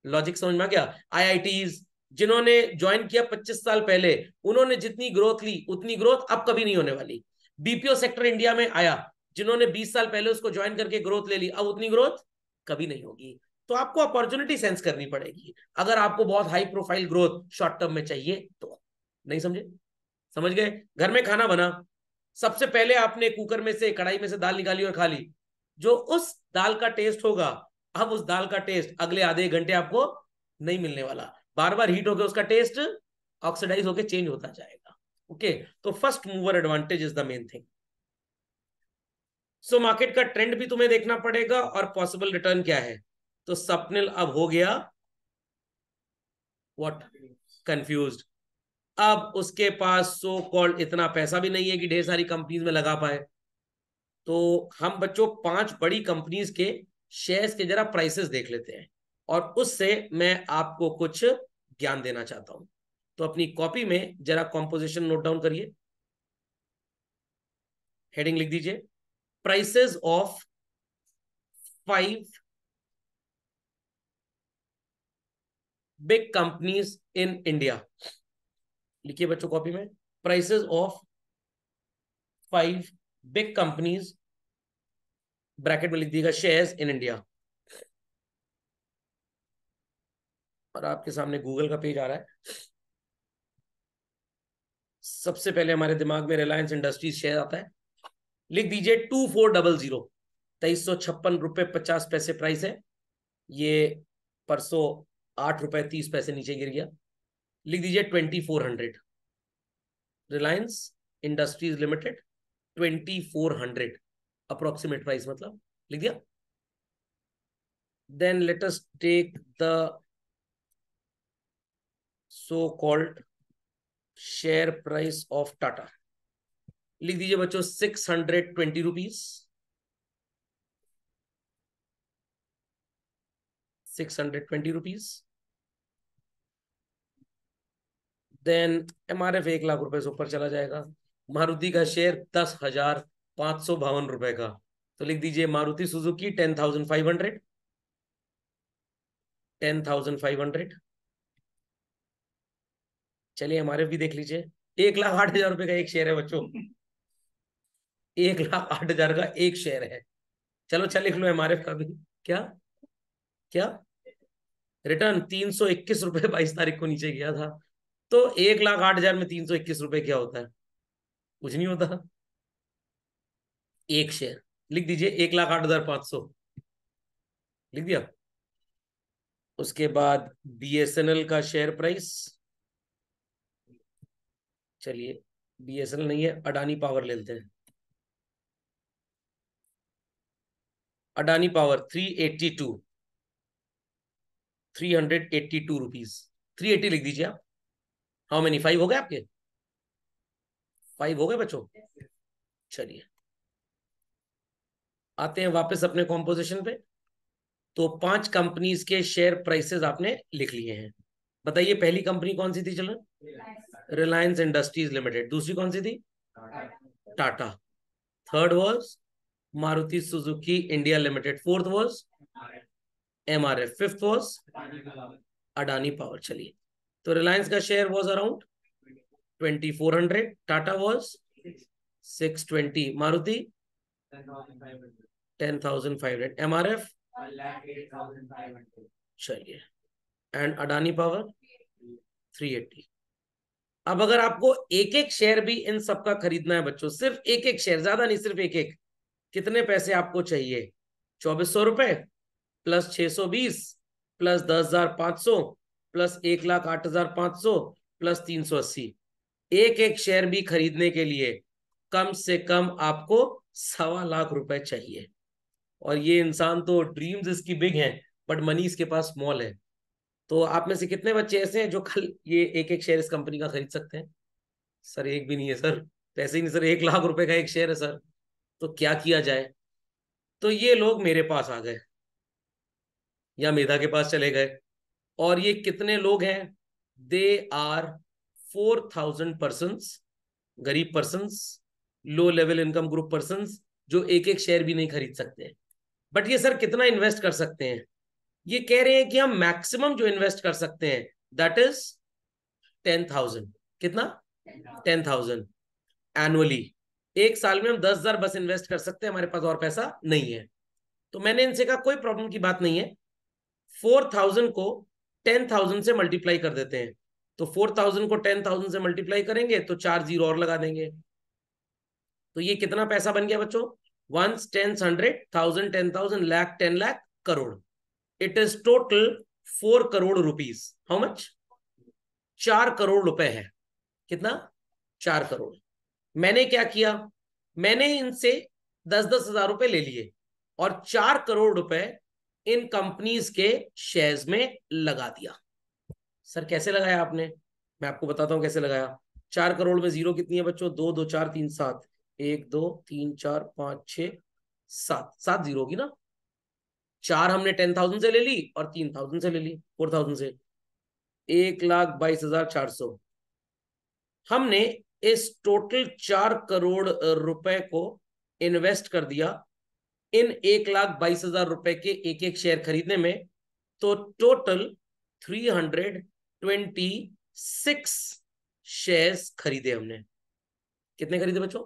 लॉजिक समझ में आ गया? आईआईटीज जिन्होंने ज्वाइन किया 25 साल पहले, उन्होंने जितनी ग्रोथ ली उतनी ग्रोथ अब कभी नहीं होने वाली। बीपीओ सेक्टर इंडिया में आया, जिन्होंने 20 साल पहले उसको ज्वाइन करके ग्रोथ ले ली, अब उतनी ग्रोथ कभी नहीं होगी। तो आपको अपॉर्चुनिटी सेंस करनी पड़ेगी अगर आपको बहुत high profile growth short term में चाहिए तो। नहीं समझे? समझ गए? घर में खाना बना, सबसे पहले आपने कुकर में से, कढ़ाई में से दाल निकाली और खा ली, जो उस दाल का टेस्ट होगा, अब उस दाल का टेस्ट अगले आधे एक घंटे आपको नहीं मिलने वाला। बार बार हीट होकर उसका टेस्ट ऑक्सीडाइज होकर चेंज होता जाएगा। ओके, तो first mover advantage is the main thing. So market का ट्रेंड भी तुम्हें देखना पड़ेगा और पॉसिबल रिटर्न क्या है। तो स्वप्निल अब हो गया व्हाट? कंफ्यूज्ड। अब उसके पास सो कॉल्ड इतना पैसा भी नहीं है कि ढेर सारी कंपनीज में लगा पाए। तो हम बच्चों 5 बड़ी कंपनीज के शेयर्स के जरा प्राइसेस देख लेते हैं और उससे मैं आपको कुछ ज्ञान देना चाहता हूं। तो अपनी कॉपी में जरा कॉम्पोजिशन नोट डाउन करिए। हेडिंग लिख दीजिए, prices of 5 big companies in India. लिखिए बच्चों कॉपी में, prices of 5 big companies, bracket में लिख दीजिएगा शेयर्स इन इंडिया। और आपके सामने गूगल का पेज आ रहा है। सबसे पहले हमारे दिमाग में रिलायंस इंडस्ट्रीज शेयर आता है। लिख दीजिए 2400, 2356 रुपए 50 पैसे प्राइस है। ये परसों 8 रुपए 30 पैसे नीचे गिर गया। लिख दीजिए 2400, Reliance industries limited 2400 approximate price, मतलब लिख दिया। Then let us take the so called share price of Tata. लिख दीजिए बच्चों 620 rupees, 620 rupees. Then MRF 1 lakh रुपए से ऊपर चला जाएगा। मारुति का शेयर 10,552 रुपए का, तो लिख दीजिए मारुति सुजुकी 10,500, 10,500। चलिए एमआरएफ भी देख लीजिए, 1,08,000 रुपए का एक शेयर है बच्चों, 1,08,000 का एक शेयर है। चलो चल लिख लो एमआरएफ का भी। क्या क्या रिटर्न 321 रुपए 22 तारीख को नीचे गया था। तो 1,08,000 में 321 रुपए क्या होता है? कुछ नहीं होता, एक शेयर। लिख दीजिए 1,08,500, लिख दिया। उसके बाद बीएसएनएल का शेयर प्राइस, चलिए बीएसएनएल नहीं है, अडानी पावर ले लेते हैं। अडानी पावर 382, 382 रुपीज, 380 लिख दीजिए आप। हाउ मेनी, 5 हो गए आपके? 5 हो गए बच्चों। चलिए आते हैं वापस अपने कॉम्पोजिशन पे। तो 5 कंपनीज के शेयर प्राइसेस आपने लिख लिए हैं। बताइए पहली कंपनी कौन सी थी? चलो, रिलायंस इंडस्ट्रीज लिमिटेड। दूसरी कौन सी थी? Tata. Third was Maruti Suzuki India limited. Fourth was MRF. Fifth was Adani power. चलिए, तो रिलायंस का share was around 2,400, Tata was 620, Maruti 10,500, MRF, चलिए, एंड अडानी पावर 380। अब अगर आपको एक एक शेयर भी इन सबका खरीदना है बच्चों, सिर्फ एक एक शेयर, ज्यादा नहीं, सिर्फ एक एक, कितने पैसे आपको चाहिए? 2,400 रुपए प्लस 620 प्लस 10,500 प्लस 1,08,500 प्लस 380। एक एक शेयर भी खरीदने के लिए कम से कम आपको 1,25,00,000 रुपए चाहिए। और ये इंसान तो ड्रीम्स इसकी बिग हैं, बट मनी इसके पास स्मॉल है। तो आप में से कितने बच्चे ऐसे हैं जो कल ये एक एक शेयर इस कंपनी का खरीद सकते हैं? सर एक भी नहीं है सर, पैसे ही नहीं सर, 1,00,000 रुपए का एक शेयर है सर, तो क्या किया जाए? तो ये लोग मेरे पास आ गए या मेधा के पास चले गए। और ये कितने लोग हैं? दे आर 4,000 पर्सन, गरीब person, low level income group person, जो एक एक शेयर भी नहीं खरीद सकते। बट ये सर कितना इन्वेस्ट कर सकते हैं? ये कह रहे हैं कि हम मैक्सिमम जो इन्वेस्ट कर सकते हैं दैट इज 10,000। कितना? 10,000 एनुअली। एक साल में हम 10,000 बस इन्वेस्ट कर सकते हैं, हमारे पास और पैसा नहीं है। तो मैंने इनसे कहा कोई प्रॉब्लम की बात नहीं है, 4,000 को 10,000 से मल्टीप्लाई कर देते हैं। तो 4,000 को 10,000 से मल्टीप्लाई करेंगे तो 4 जीरो और लगा देंगे। तो ये कितना पैसा बन गया बच्चों? Once, tens, 100, 1,000, 10,000, lakh, 10 lakh, crore. It is total 4 crore rupees. How much? 4 crore रुपए है। कितना? 4 करोड़। मैंने क्या किया? मैंने इनसे 10,000 रुपए ले लिए और 4 करोड़ रुपए इन कंपनीज के शेयर्स में लगा दिया। सर कैसे लगाया आपने? मैं आपको बताता हूं कैसे लगाया। 4 करोड़ में जीरो कितनी है बच्चों? 2 2 4 3 7, 1 2 3 4 5 6 7, 7 जीरो होगी ना। 4 हमने 10,000 से ले ली और 3,000 से ले ली, 4,000 से। 1,22,400। हमने इस टोटल 4 करोड़ रुपए को इन्वेस्ट कर दिया इन 1,22,000 रुपए के एक एक शेयर खरीदने में। तो टोटल 326 शेयर्स खरीदे हमने। कितने खरीदे बच्चों?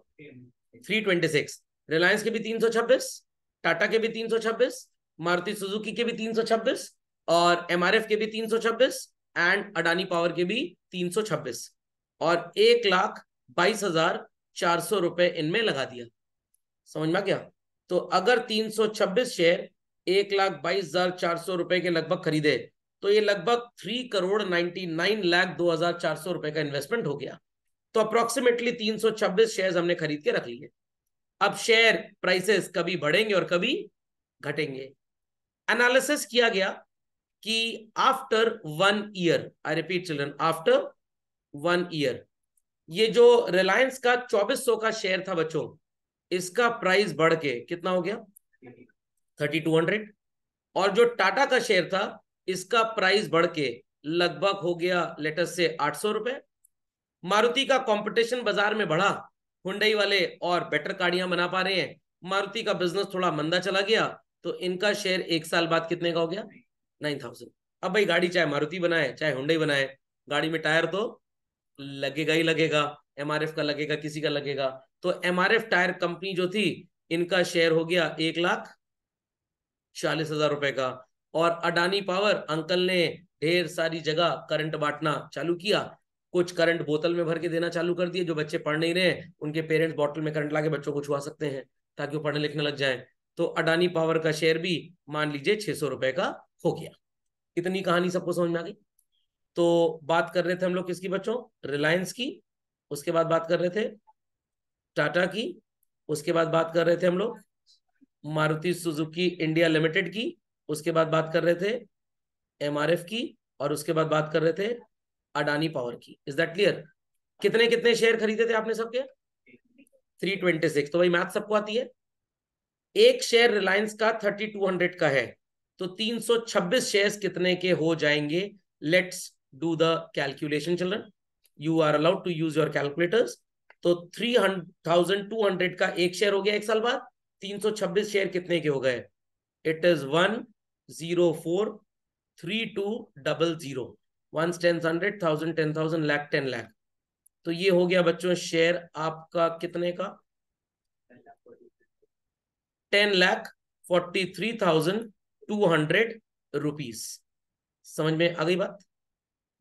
326। रिलायंस के भी 326, टाटा के भी 326, मारुति सुजुकी के भी 326 और एमआरएफ के भी 326 एंड अडानी पावर के भी 326 और 1,22,400 रुपए इनमें लगा दिया। समझ में आ गया? तो अगर 326 शेयर 1,22,400 रुपए के लगभग खरीदे तो ये लगभग 3,99,02,400 रुपए का इन्वेस्टमेंट हो गया। तो अप्रोक्सीमेटली 326 शेयर हमने खरीद के रख लिए। अब शेयर प्राइसेस कभी बढ़ेंगे और कभी घटेंगे। एनालिसिस किया गया कि after 1 year, I repeat children, after 1 year ये जो रिलायंस का 2400 का शेयर था बच्चों, इसका प्राइस बढ़ के कितना हो गया? 3200। और जो टाटा का शेयर था इसका प्राइस बढ़ के लगभग हो गया लेटस से 800 रुपए। मारुति का कंपटीशन बाजार में बढ़ा, हुंडई वाले और बेटर गाड़ियां बना पा रहे हैं, मारुति का बिजनेस थोड़ा मंदा चला गया, तो इनका शेयर 1 साल बाद कितने का हो गया? 9,000। अब भाई गाड़ी चाहे मारुति बनाए चाहे हुंडई बनाए, गाड़ी में टायर तो लगेगा ही लगेगा। एमआरएफ का लगेगा, किसी का लगेगा। तो एमआरएफ टायर कंपनी जो थी इनका शेयर हो गया 1,40,000 रुपए का। और अडानी पावर अंकल ने ढेर सारी जगह करंट बांटना चालू किया, कुछ करंट बोतल में भर के देना चालू कर दिए। जो बच्चे पढ़ नहीं रहे उनके पेरेंट्स बोतल में करंट लाके बच्चों को छुआ सकते हैं ताकि वो पढ़ने लिखने लग जाए। तो अडानी पावर का शेयर भी मान लीजिए 600 रुपए का हो गया। इतनी कहानी सबको समझ में आ गई? तो बात कर रहे थे हम लोग किसकी बच्चों? रिलायंस की। उसके बाद बात कर रहे थे टाटा की। उसके बाद बात कर रहे थे हम लोग मारुति सुजुकी इंडिया लिमिटेड की। उसके बाद बात कर रहे थे एमआरएफ की। और उसके बाद बात कर रहे थे अडानी पावर की। Is that clear? कितने कितने शेयर खरीदे थे आपने सबके? 326। तो भाई मैथ सबको आती है। एक शेयर रिलायंस का 3200 का है, तो 326 शेयर्स कितने के हो जाएंगे? Let's do the calculation children. You are allowed to use your calculators. तो 3,200 का एक शेयर हो गया 1 साल बाद। 326 शेयर कितने के हो गए? It is 1043200। 1 10 100 1000 10,000 लाख 10 लाख। तो ये हो गया बच्चों शेयर आपका कितने का? 10,43,200 रुपीज। समझ में आ गई बात?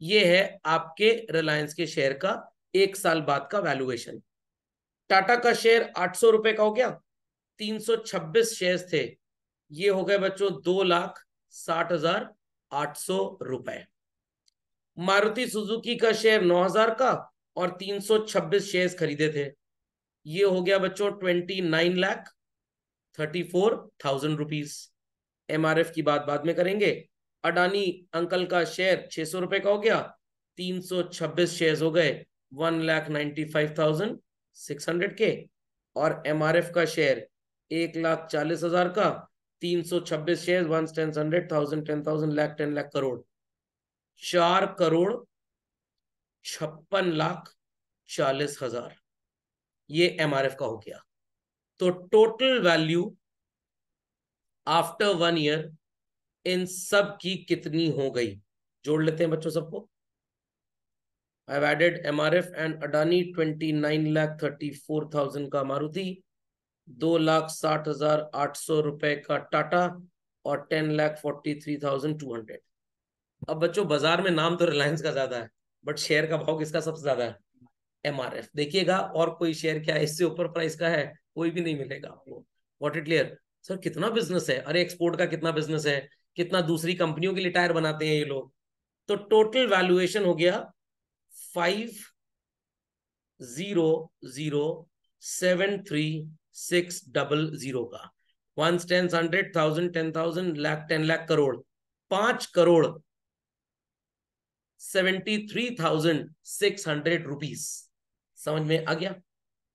ये है आपके रिलायंस के शेयर का 1 साल बाद का वैल्यूएशन। टाटा का शेयर 800 रुपए का हो गया, 326 शेयर थे, ये हो गए बच्चों 2,60,800 रुपए। मारुति सुजुकी का शेयर 9,000 का और 326 शेयर खरीदे थे, ये हो गया बच्चों 29,34,000 रुपीज। एमआरएफ की बात बाद में करेंगे। अडानी अंकल का शेयर 600 रुपए का हो गया, 326 शेयर हो गए 1,95,600 के। और एमआरएफ का शेयर 1,40,000 का, 326 शेयर 1 10 100 1000 10,000 लाख 10 लाख करोड़। 4,56,40,000 ये एमआरएफ का हो गया। तो total value after 1 year in सब की कितनी हो गई? जोड़ लेते हैं बच्चों सबको। I've added MRF and Adani। 29,34,000 का मारुति, 2,60,800 रुपए का टाटा और 10,43,200। अब बच्चों बाजार में नाम तो रिलायंस का ज्यादा है, बट शेयर का भाव किसका सबसे ज्यादा है? एमआरएफ। देखिएगा और कोई शेयर क्या है इससे ऊपर प्राइस का है? कोई भी नहीं मिलेगा आपको। What it clear? सर कितना बिजनेस है, अरे एक्सपोर्ट का कितना बिजनेस है, कितना दूसरी कंपनियों के लिए टायर बनाते हैं ये लोग। तो टोटल वैल्यूएशन हो गया 5,007,3,600 का। 1 10 100 1000 10,000 लाख 10 लाख करोड़। 5,73,600 रुपीज। समझ में आ गया?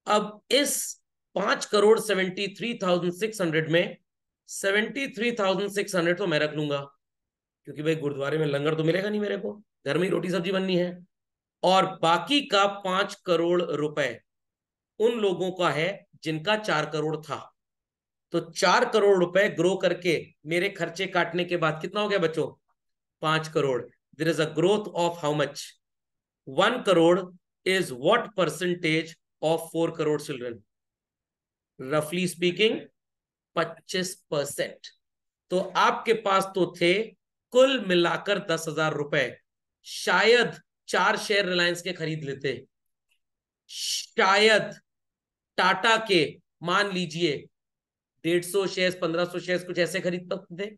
अब इस 5,73,600 में 73,600 तो मैं रख लूंगा, क्योंकि भाई गुरुद्वारे में लंगर तो मिलेगा नहीं मेरे को, घर में ही रोटी सब्जी बननी है, और बाकी का 5 करोड़ रुपए उन लोगों का है जिनका 4 करोड़ था। तो 4 करोड़ रुपए ग्रो करके मेरे खर्चे काटने के बाद कितना हो गया बच्चों? 5 crore. There is a growth of how much? 1 crore is what percentage of 4 crore children? रफली स्पीकिंग 25%। तो आपके पास तो थे कुल मिलाकर 10,000 रुपए, शायद 4 शेयर रिलायंस के खरीद लेते, शायद टाटा के मान लीजिए 150 शेयर 1500 शेयर कुछ ऐसे खरीद सकते थे।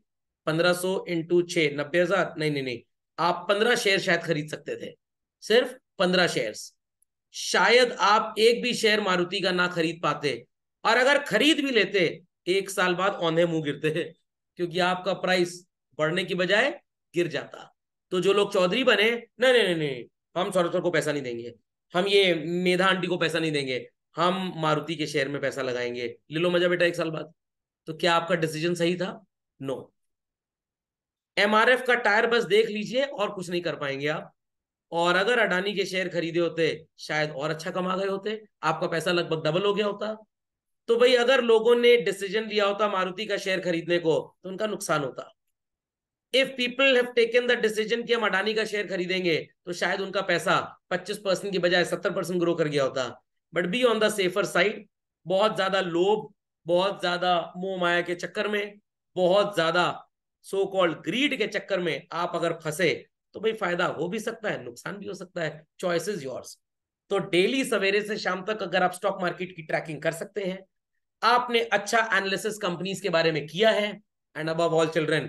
1500 इंटू 6 90,000, नहीं नहीं नहीं, आप 15 शेयर शायद खरीद सकते थे, सिर्फ 15 शेयर। शायद आप एक भी शेयर मारुति का ना खरीद पाते, और अगर खरीद भी लेते 1 साल बाद औंधे मुंह गिरते, क्योंकि आपका प्राइस बढ़ने की बजाय गिर जाता। तो जो लोग चौधरी बने, नहीं नहीं नहीं नहीं, हम सौरभ को पैसा नहीं देंगे, हम ये मेधा आंटी को पैसा नहीं देंगे, हम मारुति के शेयर में पैसा लगाएंगे, ले लो मजा बेटा 1 साल बाद। तो क्या आपका डिसीजन सही था? नो। एमआरएफ का टायर बस देख लीजिए और कुछ नहीं कर पाएंगे आप। और अगर अडानी के शेयर खरीदे होते शायद और अच्छा कमा गए होते, आपका पैसा लगभग डबल हो गया होता। तो भाई अगर लोगों ने डिसीजन लिया होता मारुति का शेयर खरीदने को तो उनका नुकसान होता। If people have taken the decision कि हम अडानी का शेयर खरीदेंगे तो शायद उनका पैसा 25% की बजाय 70% ग्रो कर गया होता। But be on the safer side, बहुत ज्यादा लोभ, बहुत ज्यादा मोह माया के चक्कर में, बहुत ज्यादा सो कॉल्ड ग्रीड के चक्कर में आप अगर फंसे तो भाई फायदा हो भी सकता है, नुकसान भी हो सकता है, चॉइस इज योर्स। तो डेली सवेरे से शाम तक अगर आप स्टॉक मार्केट की ट्रैकिंग कर सकते हैं, आपने अच्छा एनालिसिस कंपनीज के बारे में किया है, and above all children,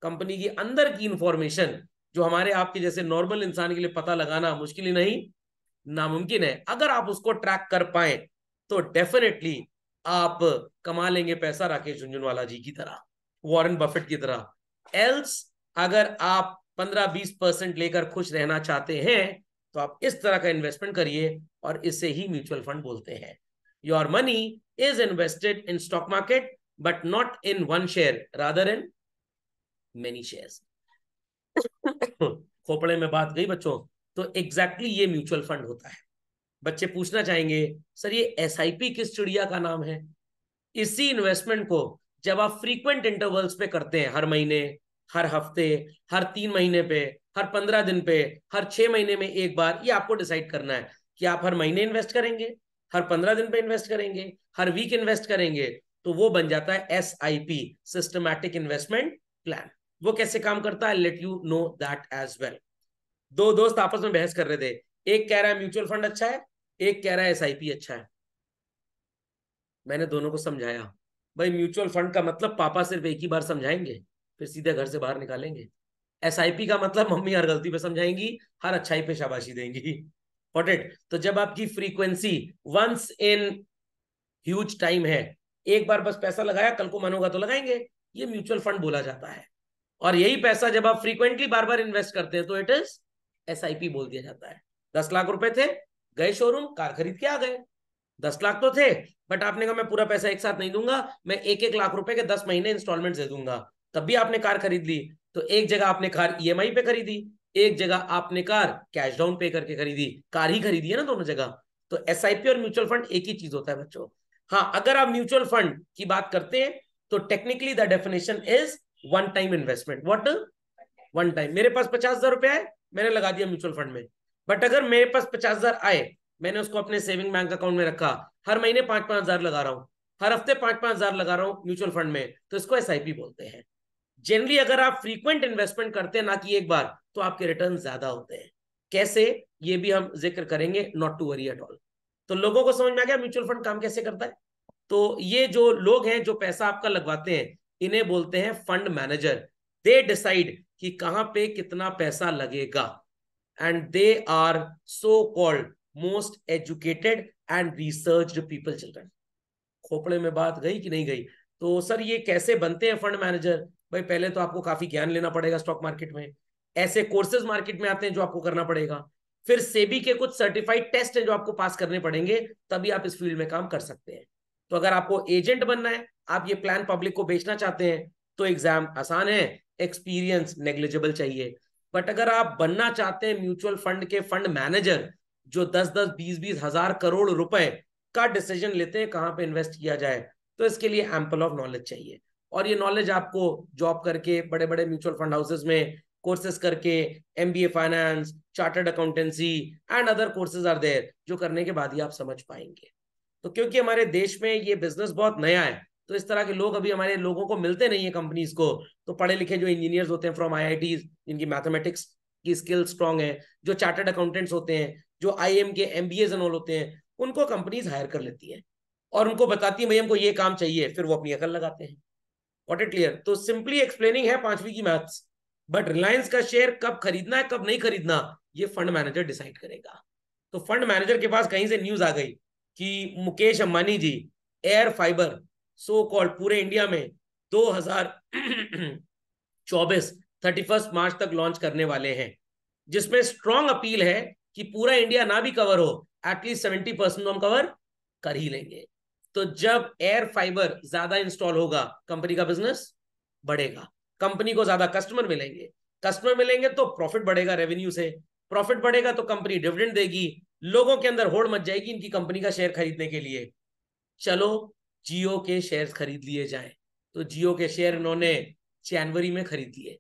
company की अंदर की इंफॉर्मेशन जो हमारे आपके जैसे नॉर्मल इंसान के लिए पता लगाना मुश्किल ही नहीं नामुमकिन है, अगर आप उसको ट्रैक कर पाए तो डेफिनेटली आप कमा लेंगे पैसा राकेश झुंझुनवाला जी की तरह, वॉरेन बफेट की तरह। एल्स अगर आप 15-20% लेकर खुश रहना चाहते हैं तो आप इस तरह का इन्वेस्टमेंट करिए, और इसे ही म्यूचुअल फंड बोलते हैं। Your money is invested in stock market but not in one share, rather in many shares. खोपड़े में बात गई बच्चों। तो एग्जैक्टली ये म्यूचुअल फंड होता है। बच्चे पूछना चाहेंगे सर ये एसआईपी किस चिड़िया का नाम है? इसी इन्वेस्टमेंट को जब आप फ्रीक्वेंट इंटरवल्स पे करते हैं, हर महीने, हर हफ्ते, हर 3 महीने पे, हर 15 दिन पे, हर 6 महीने में एक बार, ये आपको डिसाइड करना है कि आप हर महीने इन्वेस्ट करेंगे, हर 15 दिन पे इन्वेस्ट करेंगे, हर वीक इन्वेस्ट करेंगे। तो वो बन जाता है SIP, सिस्टमैटिक इन्वेस्टमेंट प्लान। वो कैसे काम करता है, let you know that as well. दो दोस्त आपस में बहस कर रहे थे, एक कह रहा है म्यूचुअल फंड अच्छा है, एक कह रहा है SIP अच्छा है। मैंने दोनों को समझाया, भाई म्यूचुअल फंड का मतलब पापा सिर्फ एक ही बार समझाएंगे फिर सीधे घर से बाहर निकालेंगे। SIP का मतलब मम्मी हर गलती पे समझाएंगी, हर अच्छाई पे शाबाशी देंगी। Got it? तो जब आपकी frequency once in huge time है, एक बार बस पैसा लगाया, कल को मन होगा तो लगाएंगे, ये म्यूचुअल फंड बोला जाता है। और यही पैसा जब आप फ्रीक्वेंटली बार बार इन्वेस्ट करते हैं तो इट इज SIP बोल दिया जाता है। 10 लाख रुपए थे, गए शोरूम, कार खरीद के आ गए। 10 लाख तो थे, बट आपने कहा मैं पूरा पैसा एक साथ नहीं दूंगा, मैं 1-1 लाख रुपए के 10 महीने इंस्टॉलमेंट दे दूंगा, तब भी आपने कार खरीद ली। तो एक जगह आपने कार EMI पे खरीदी, एक जगह आपने कार कैश डाउन पे करके खरीदी, कार ही खरीदी है ना दोनों जगह। तो SIP और म्यूचुअल फंड एक ही चीज होता है बच्चों। हाँ, अगर आप म्यूचुअल फंड की बात करते हैं तो technically the definition is one time investment. What? One time. मेरे पास 50,000 रुपए आए, मैंने लगा दिया म्यूचुअल फंड में। बट अगर मेरे पास 50,000 आए, मैंने उसको अपने सेविंग बैंक अकाउंट में रखा, हर महीने 5-5 हजार लगा रहा हूं, हर हफ्ते 5-5 हजार लगा रहा हूं म्यूचुअल फंड में, तो इसको SIP बोलते हैं। जनरली अगर आप फ्रीक्वेंट इन्वेस्टमेंट करते हैं ना कि एक बार, तो आपके रिटर्न ज्यादा होते हैं। कैसे, ये भी हम जिक्र करेंगे, not to worry at all. तो लोगों को समझ में आ गया म्यूचुअल फंड काम कैसे करता है? तो ये जो लोग हैं जो पैसा आपका लगवाते हैं, इन्हें बोलते हैं फंड मैनेजर। दे डिसाइड कि कहां पे कितना पैसा लगेगा, and they are so called most educated and researched people children. खोपड़े में बात गई कि नहीं गई? तो सर ये कैसे बनते हैं फंड मैनेजर? भाई पहले तो आपको काफी ज्ञान लेना पड़ेगा स्टॉक मार्केट में, ऐसे कोर्सेज मार्केट में आते हैं जो आपको करना पड़ेगा, फिर सेबी के कुछ सर्टिफाइड टेस्ट है जो आपको पास करने पड़ेंगे, तभी आप इस फील्ड में काम कर सकते हैं। तो अगर आपको एजेंट बनना है, आप ये प्लान पब्लिक को बेचना चाहते हैं, तो एग्जाम आसान है, एक्सपीरियंस नेग्लिजिबल चाहिए। बट अगर आप बनना चाहते हैं म्यूचुअल फंड के फंड मैनेजर जो 10-10 20-20 हजार करोड़ रुपए का डिसीजन लेते हैं कहां पे इन्वेस्ट किया जाए, तो इसके लिए एम्पल ऑफ नॉलेज चाहिए। और ये नॉलेज आपको जॉब करके बड़े बड़े म्यूचुअल फंड हाउसेस में कोर्सेज करके, MBA finance, chartered accountancy and other courses are there, जो करने के बाद ही आप समझ पाएंगे। तो क्योंकि हमारे देश में ये बिजनेस बहुत नया है, तो इस तरह के लोग अभी हमारे लोगों को मिलते नहीं है कंपनीज को। तो पढ़े लिखे जो इंजीनियर्स होते हैं फ्रॉम आईआईटीज, जिनकी मैथमेटिक्स की स्किल स्ट्रांग है, जो चार्टर्ड अकाउंटेंट्स होते हैं, जो आईएम के एमबीए एंड ऑल होते हैं, उनको कंपनीज हायर कर लेती है और उनको बताती है भाई हमको ये काम चाहिए, फिर वो अपनी अकल लगाते हैं। What it clear? तो सिंपली एक्सप्लेनिंग है 5वीं की मैथ्स। बट रिलायंस का शेयर कब खरीदना है कब नहीं खरीदना, ये फंड मैनेजर डिसाइड करेगा। तो फंड मैनेजर के पास कहीं से न्यूज आ गई कि मुकेश अंबानी जी एयर फाइबर सो कॉल्ड पूरे इंडिया में 2024 31 मार्च तक लॉन्च करने वाले हैं, जिसमें स्ट्रॉन्ग अपील है कि पूरा इंडिया ना भी कवर हो, एटलीस्ट 70% हम कवर कर ही लेंगे। तो जब एयर फाइबर ज्यादा इंस्टॉल होगा, कंपनी का बिजनेस बढ़ेगा, कंपनी को ज्यादा कस्टमर मिलेंगे, कस्टमर मिलेंगे तो प्रॉफिट बढ़ेगा, रेवेन्यू से प्रॉफिट बढ़ेगा तो कंपनी डिविडेंड देगी, लोगों के अंदर होड़ मच जाएगी इनकी कंपनी का शेयर खरीदने के लिए। चलो जियो के शेयर खरीद लिए जाए, तो जियो के शेयर इन्होंने जनवरी में खरीद लिए,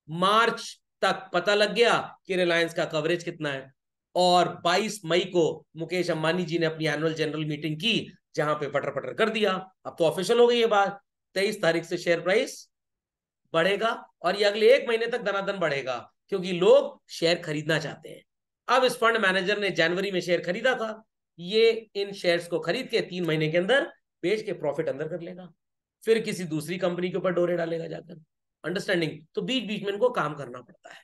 मार्च तक पता लग गया कि रिलायंस का कवरेज कितना है, और 22 मई को मुकेश अंबानी जी ने अपनी एनुअल जनरल मीटिंग की, जहां पे पटर पटर कर दिया। अब तो ऑफिशियल हो गई ये बात, 23 तारीख से शेयर प्राइस बढ़ेगा और ये अगले 1 महीने तक दनादन बढ़ेगा, क्योंकि लोग शेयर खरीदना चाहते हैं। अब इस फंड मैनेजर ने जनवरी में शेयर खरीदा था, ये इन शेयर्स को खरीद के 3 महीने के अंदर बेच के प्रॉफिट अंदर कर लेगा, फिर किसी दूसरी कंपनी के ऊपर डोरे डालेगा जाकर। अंडरस्टैंडिंग? तो बीच बीच में इनको काम करना पड़ता है।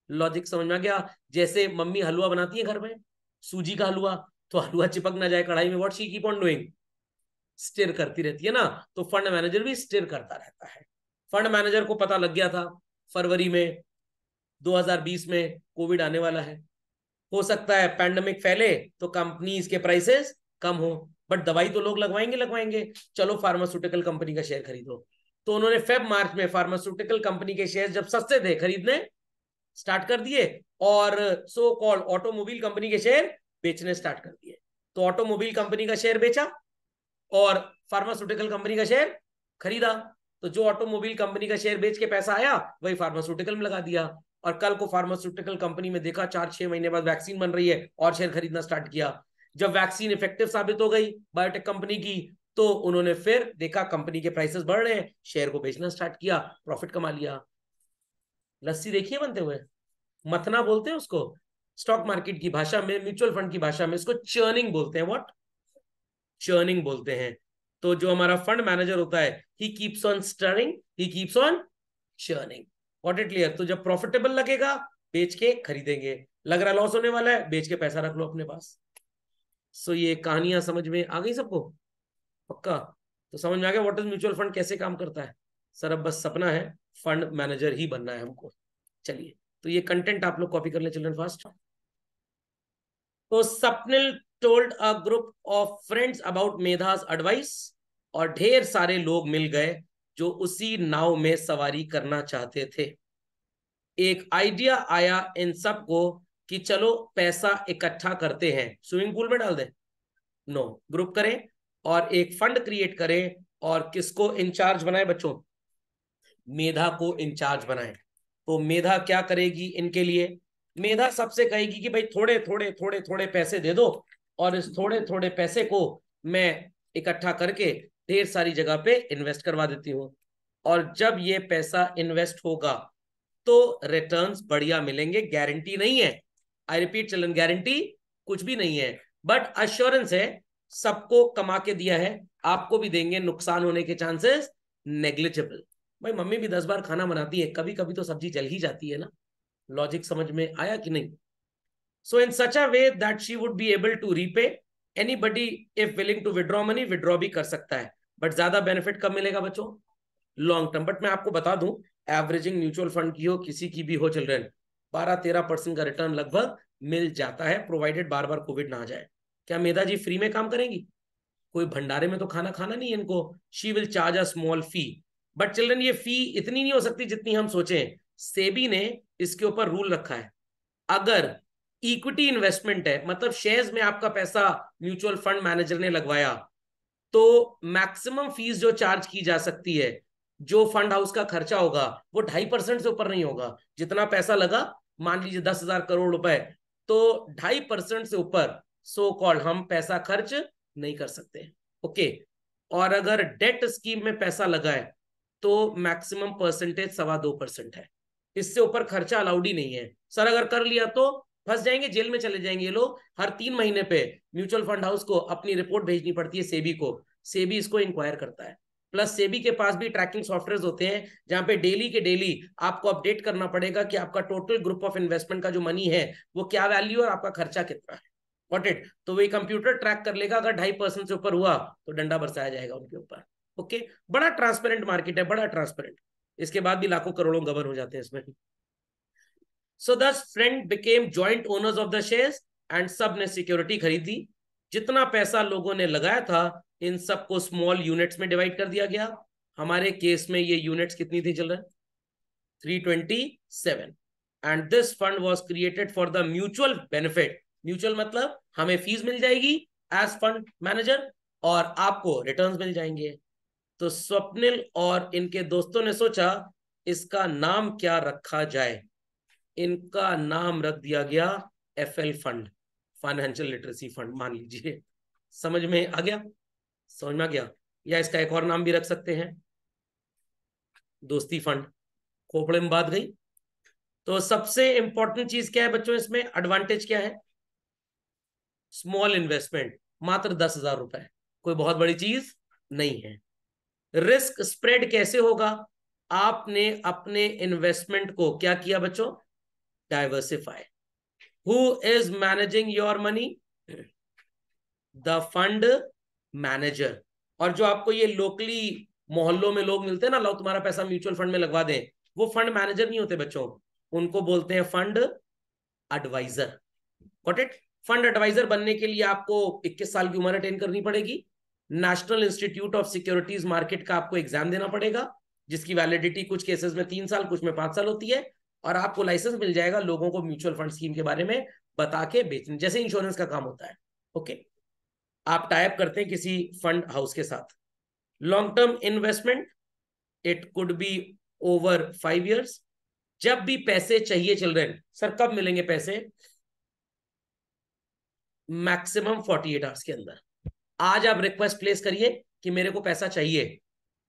लॉजिक समझ में आ गया? जैसे मम्मी हलवा बनाती है घर में, सूजी का हलवा, तो हलवा चिपक ना जाए कढ़ाई में, what she keep on doing, stir करती रहती है ना। तो फंड मैनेजर भी स्टिर करता रहता है। फंड मैनेजर को पता लग गया था फरवरी में 2020 में कोविड आने वाला है, हो सकता है पैंडेमिक फैले तो कंपनीज के प्राइसेस कम हो, बट दवाई तो लोग लगवाएंगे लगवाएंगे, चलो फार्मास्यूटिकल कंपनी का शेयर खरीदो। तो उन्होंने फेब मार्च में फार्मास्यूटिकल कंपनी के शेयर जब सस्ते थे खरीदने स्टार्ट कर दिए, और सो कॉल्ड ऑटोमोबाइल कंपनी के शेयर बेचने स्टार्ट कर दिए। तो ऑटोमोबाइल कंपनी का शेयर बेचा और फार्मास्यूटिकल कंपनी का शेयर खरीदा। तो जो ऑटोमोबाइल कंपनी का शेयर बेच के पैसा आया वही फार्मास्यूटिकल में लगा दिया, और कल को फार्मास्यूटिकल कंपनी में देखा 4-6 महीने बाद वैक्सीन बन रही है और शेयर खरीदना स्टार्ट किया। जब वैक्सीन इफेक्टिव साबित हो गई बायोटेक कंपनी की, तो उन्होंने फिर देखा कंपनी के प्राइसेस बढ़ रहे हैं, शेयर को बेचना स्टार्ट किया, प्रॉफिट कमा लिया। लस्सी देखिए बनते हुए, मथना बोलते हैं उसको स्टॉक मार्केट की भाषा में, म्यूचुअल फंड की भाषा में इसको चर्निंग बोलते हैं। व्हाट? चर्निंग बोलते हैं। तो जो हमारा फंड मैनेजर होता है, he keeps on stirring, he keeps on churning. What it clear? तो जब प्रॉफिटेबल लगेगा बेच के खरीदेंगे, लग रहा लॉस होने वाला है बेच के पैसा रख लो अपने पास। सो ये कहानियां समझ में आ गई सबको? पक्का? तो समझ में आ गया व्हाट इज म्यूचुअल फंड, कैसे काम करता है। सर अब बस सपना है फंड मैनेजर ही बनना है हमको। चलिए, तो ये कंटेंट आप लोग कॉपी कर ले चिल्ड्रन फास्ट। तो Sapnil told a group of friends about Medha's advice, और ढेर सारे लोग मिल गए जो उसी नाव में सवारी करना चाहते थे। एक आइडिया आया इन सबको कि चलो पैसा इकट्ठा करते हैं, स्विमिंग पूल में डाल दें, नो, ग्रुप करें और एक फंड क्रिएट करें, और किसको इंचार्ज बनाए बच्चों? मेधा को इंचार्ज बनाए। तो मेधा क्या करेगी इनके लिए? मेधा सबसे कहेगी कि भाई थोड़े थोड़े थोड़े थोड़े पैसे दे दो, और इस थोड़े थोड़े पैसे को मैं इकट्ठा करके ढेर सारी जगह पे इन्वेस्ट करवा देती हूँ, और जब ये पैसा इन्वेस्ट होगा तो रिटर्न्स बढ़िया मिलेंगे, गारंटी नहीं है, आई रिपीट चिल्ड्रन, गारंटी कुछ भी नहीं है, बट अश्योरेंस है, सबको कमा के दिया है, आपको भी देंगे, नुकसान होने के चांसेस नेग्लिजिबल। भाई मम्मी भी 10 बार खाना बनाती है, कभी कभी तो सब्जी जल ही जाती है ना। लॉजिक समझ में आया कि नहीं? So in such a way that she would be able to repay anybody, if willing to withdraw money, withdraw भी कर सकता है, बट ज्यादा बेनिफिट कब मिलेगा बच्चों? Long term. बट मैं आपको बता दूं, एवरेजिंग म्यूचुअल फंड की हो किसी की भी हो चिल्ड्रन, 12-13% का रिटर्न लगभग मिल जाता है, प्रोवाइडेड बार बार कोविड ना आ जाए। क्या मेधा जी फ्री में काम करेंगी? कोई भंडारे में तो खाना खाना नहीं है इनको, she will charge a small fee, but children ये फी इतनी नहीं हो सकती जितनी हम सोचें। सेबी ने इसके ऊपर रूल रखा है, अगर इक्विटी इन्वेस्टमेंट है, मतलब शेयर्स में आपका पैसा म्यूचुअल फंड मैनेजर ने लगवाया, तो मैक्सिमम फीस जो चार्ज की जा सकती है, जो फंड हाउस का खर्चा होगा, वो 2.5% से ऊपर नहीं होगा। जितना पैसा लगा, मान लीजिए 10,000 करोड़ रुपए, तो 2.5% से ऊपर सो कॉल्ड हम पैसा खर्च नहीं कर सकते। ओके। और अगर डेट स्कीम में पैसा लगा है तो मैक्सिमम परसेंटेज 2.25% है, इससे ऊपर खर्चा अलाउड ही नहीं है। सर अगर कर लिया तो फंस जाएंगे, जेल में चले जाएंगे ये लोग। हर 3 महीने पे म्यूचुअल फंड हाउस को अपनी रिपोर्ट भेजनी पड़ती है सेबी को, सेबी इसको इंक्वायर करता है। प्लस सेबी के पास भी ट्रैकिंग सॉफ्टवेयर होते हैं जहां पे डेली के डेली आपको अपडेट करना पड़ेगा कि आपका टोटल ग्रुप ऑफ इन्वेस्टमेंट का जो मनी है वो क्या वैल्यू है और आपका खर्चा कितना है। Got it? तो वही कंप्यूटर ट्रैक कर लेगा, अगर 2.5% से ऊपर हुआ तो डंडा बरसाया जाएगा उनके ऊपर। ओके, बड़ा ट्रांसपेरेंट मार्केट है, बड़ा ट्रांसपेरेंट। इसके बाद भी लाखों करोड़ों गवर्न हो जाते हैं इसमें। सो दस friend became joint owners of the shares and सब ने सिक्योरिटी खरीदी। जितना पैसा लोगों ने लगाया था इन सबको स्मॉल यूनिट्स में डिवाइड कर दिया गया। हमारे केस में ये यूनिट्स कितनी थी children? 327। And this fund was created for the mutual benefit. Mutual मतलब हमें फीस मिल जाएगी एज फंड मैनेजर और आपको रिटर्न्स मिल जाएंगे। तो स्वप्निल और इनके दोस्तों ने सोचा इसका नाम क्या रखा जाए। इनका नाम रख दिया गया FL fund, financial literacy fund मान लीजिए। समझ में आ गया? समझ में आ गया? या इसका एक और नाम भी रख सकते हैं, दोस्ती फंड। खोपड़े में बात गई। तो सबसे इंपॉर्टेंट चीज क्या है बच्चों इसमें? एडवांटेज क्या है? स्मॉल इन्वेस्टमेंट, मात्र 10,000 रुपए, कोई बहुत बड़ी चीज नहीं है। रिस्क स्प्रेड कैसे होगा? आपने अपने इन्वेस्टमेंट को क्या किया बच्चों? Diversify. Who is managing your money? The fund manager. और जो आपको ये लोकली मोहल्लों में लोग मिलते हैं ना, लो तुम्हारा पैसा म्यूचुअल फंड में लगवा दें, वो फंड मैनेजर नहीं होते बच्चों, उनको बोलते हैं fund adviser. Got it? Fund adviser बनने के लिए आपको 21 साल की उम्र अटेन करनी पड़ेगी। National institute of securities market का आपको एग्जाम देना पड़ेगा, जिसकी वैलिडिटी कुछ केसेस में 3 साल, कुछ में 5 साल होती है। और आपको लाइसेंस मिल जाएगा लोगों को म्यूचुअल फंड स्कीम के बारे में बता के बेचने, जैसे इंश्योरेंस का काम होता है। ओके, आप टाइप करते हैं किसी फंड हाउस के साथ। Long term investment, it could be over 5 years। जब भी पैसे चाहिए चिल्ड्रन, सर कब मिलेंगे पैसे? मैक्सिमम 48 आवर्स के अंदर। आज आप रिक्वेस्ट प्लेस करिए कि मेरे को पैसा चाहिए,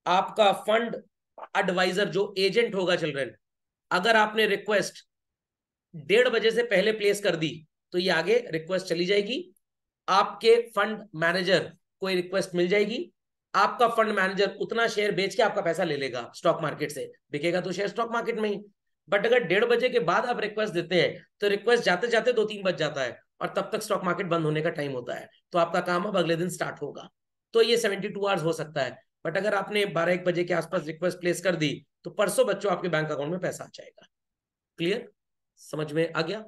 आपका फंड एडवाइजर जो एजेंट होगा चिल्ड्रन, अगर आपने रिक्वेस्ट 1:30 बजे से पहले प्लेस कर दी तो ये आगे रिक्वेस्ट चली जाएगी। आपके फंड मैनेजर को रिक्वेस्ट मिल जाएगी, आपका फंड मैनेजर उतना शेयर बेच के आपका पैसा ले लेगा स्टॉक मार्केट से। बिकेगा तो शेयर स्टॉक मार्केट में ही। बट अगर 1:30 बजे के बाद आप रिक्वेस्ट देते हैं तो रिक्वेस्ट जाते जाते 2-3 बज जाता है और तब तक स्टॉक मार्केट बंद होने का टाइम होता है, तो आपका काम अब अगले दिन स्टार्ट होगा। तो ये 72 आवर्स हो सकता है। बट अगर आपने 12-1 बजे के आसपास रिक्वेस्ट प्लेस कर दी तो परसों बच्चों आपके बैंक अकाउंट में पैसा आ जाएगा। क्लियर? समझ में आ गया?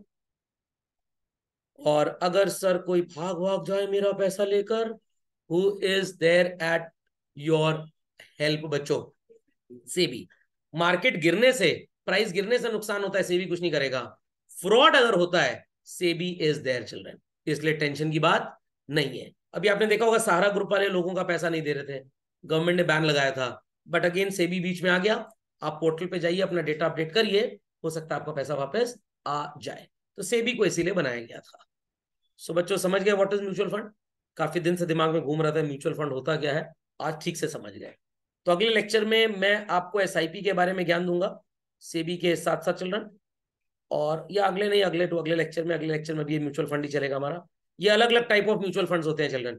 और अगर सर कोई भाग भाग जाए मेरा पैसा लेकर, who is there at your help बच्चों? सेबी। मार्केट गिरने से, प्राइस गिरने से नुकसान होता है, सेबी कुछ नहीं करेगा। फ्रॉड अगर होता है, सेबी इज देयर चिल्ड्रन, इसलिए टेंशन की बात नहीं है। अभी आपने देखा होगा सहारा ग्रुप वाले लोगों का पैसा नहीं दे रहे थे, गवर्नमेंट ने बैन लगाया था, बट अगेन सेबी बीच में आ गया। आप पोर्टल पे जाइए, अपना डेटा अपडेट करिए, हो सकता है आपका पैसा वापस आ जाए। तो सेबी को इसीलिए बनाया गया था। सो बच्चों समझ गए व्हाट इज म्यूचुअल फंड? काफी दिन से दिमाग में घूम रहा था म्यूचुअल फंड होता क्या है, आज ठीक से समझ गए। तो अगले लेक्चर में मैं आपको एसआईपी के बारे में ज्ञान दूंगा, सेबी के साथ साथ चिल्ड्रन। और या अगले नहीं, अगले टू अगले लेक्चर में, अगले लेक्चर में भी म्यूचुअल फंड ही चलेगा हमारा। ये अलग अलग टाइप ऑफ म्यूचुअल फंड्स होते हैं children.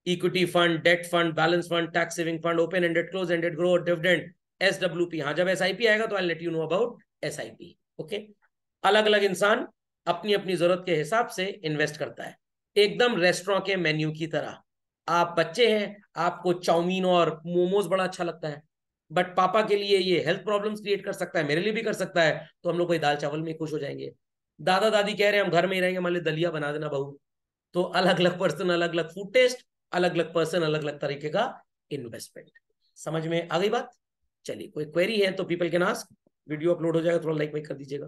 Equity fund, debt fund, balance fund, tax saving fund, open ended, close ended, growth, dividend, SWP. हाँ, जब एसआईपी आएगा तो I let you know about SIP. Okay, अलग अलग इंसान अपनी अपनी जरूरत के हिसाब से इन्वेस्ट करता है, एकदम रेस्टोरेंट के मेन्यू की तरह। आप बच्चे हैं, आपको चाउमीन और मोमोज बड़ा अच्छा लगता है, बट पापा के लिए ये हेल्थ प्रॉब्लम्स क्रिएट कर सकता है, मेरे लिए भी कर सकता है, तो हम लोग कोई दाल चावल में खुश हो जाएंगे। दादा दादी कह रहे हैं हम घर में ही रहेंगे, मान ली दलिया बना देना बहू। तो अलग अलग पर्सन, अलग अलग फूड टेस्ट, अलग अलग पर्सन, अलग अलग तरीके का इन्वेस्टमेंट। समझ में आ गई बात? चलिए, कोई क्वेरी है तो people can ask. Video upload हो जाएगा, थोड़ा लाइक वाइक कर दीजिएगा।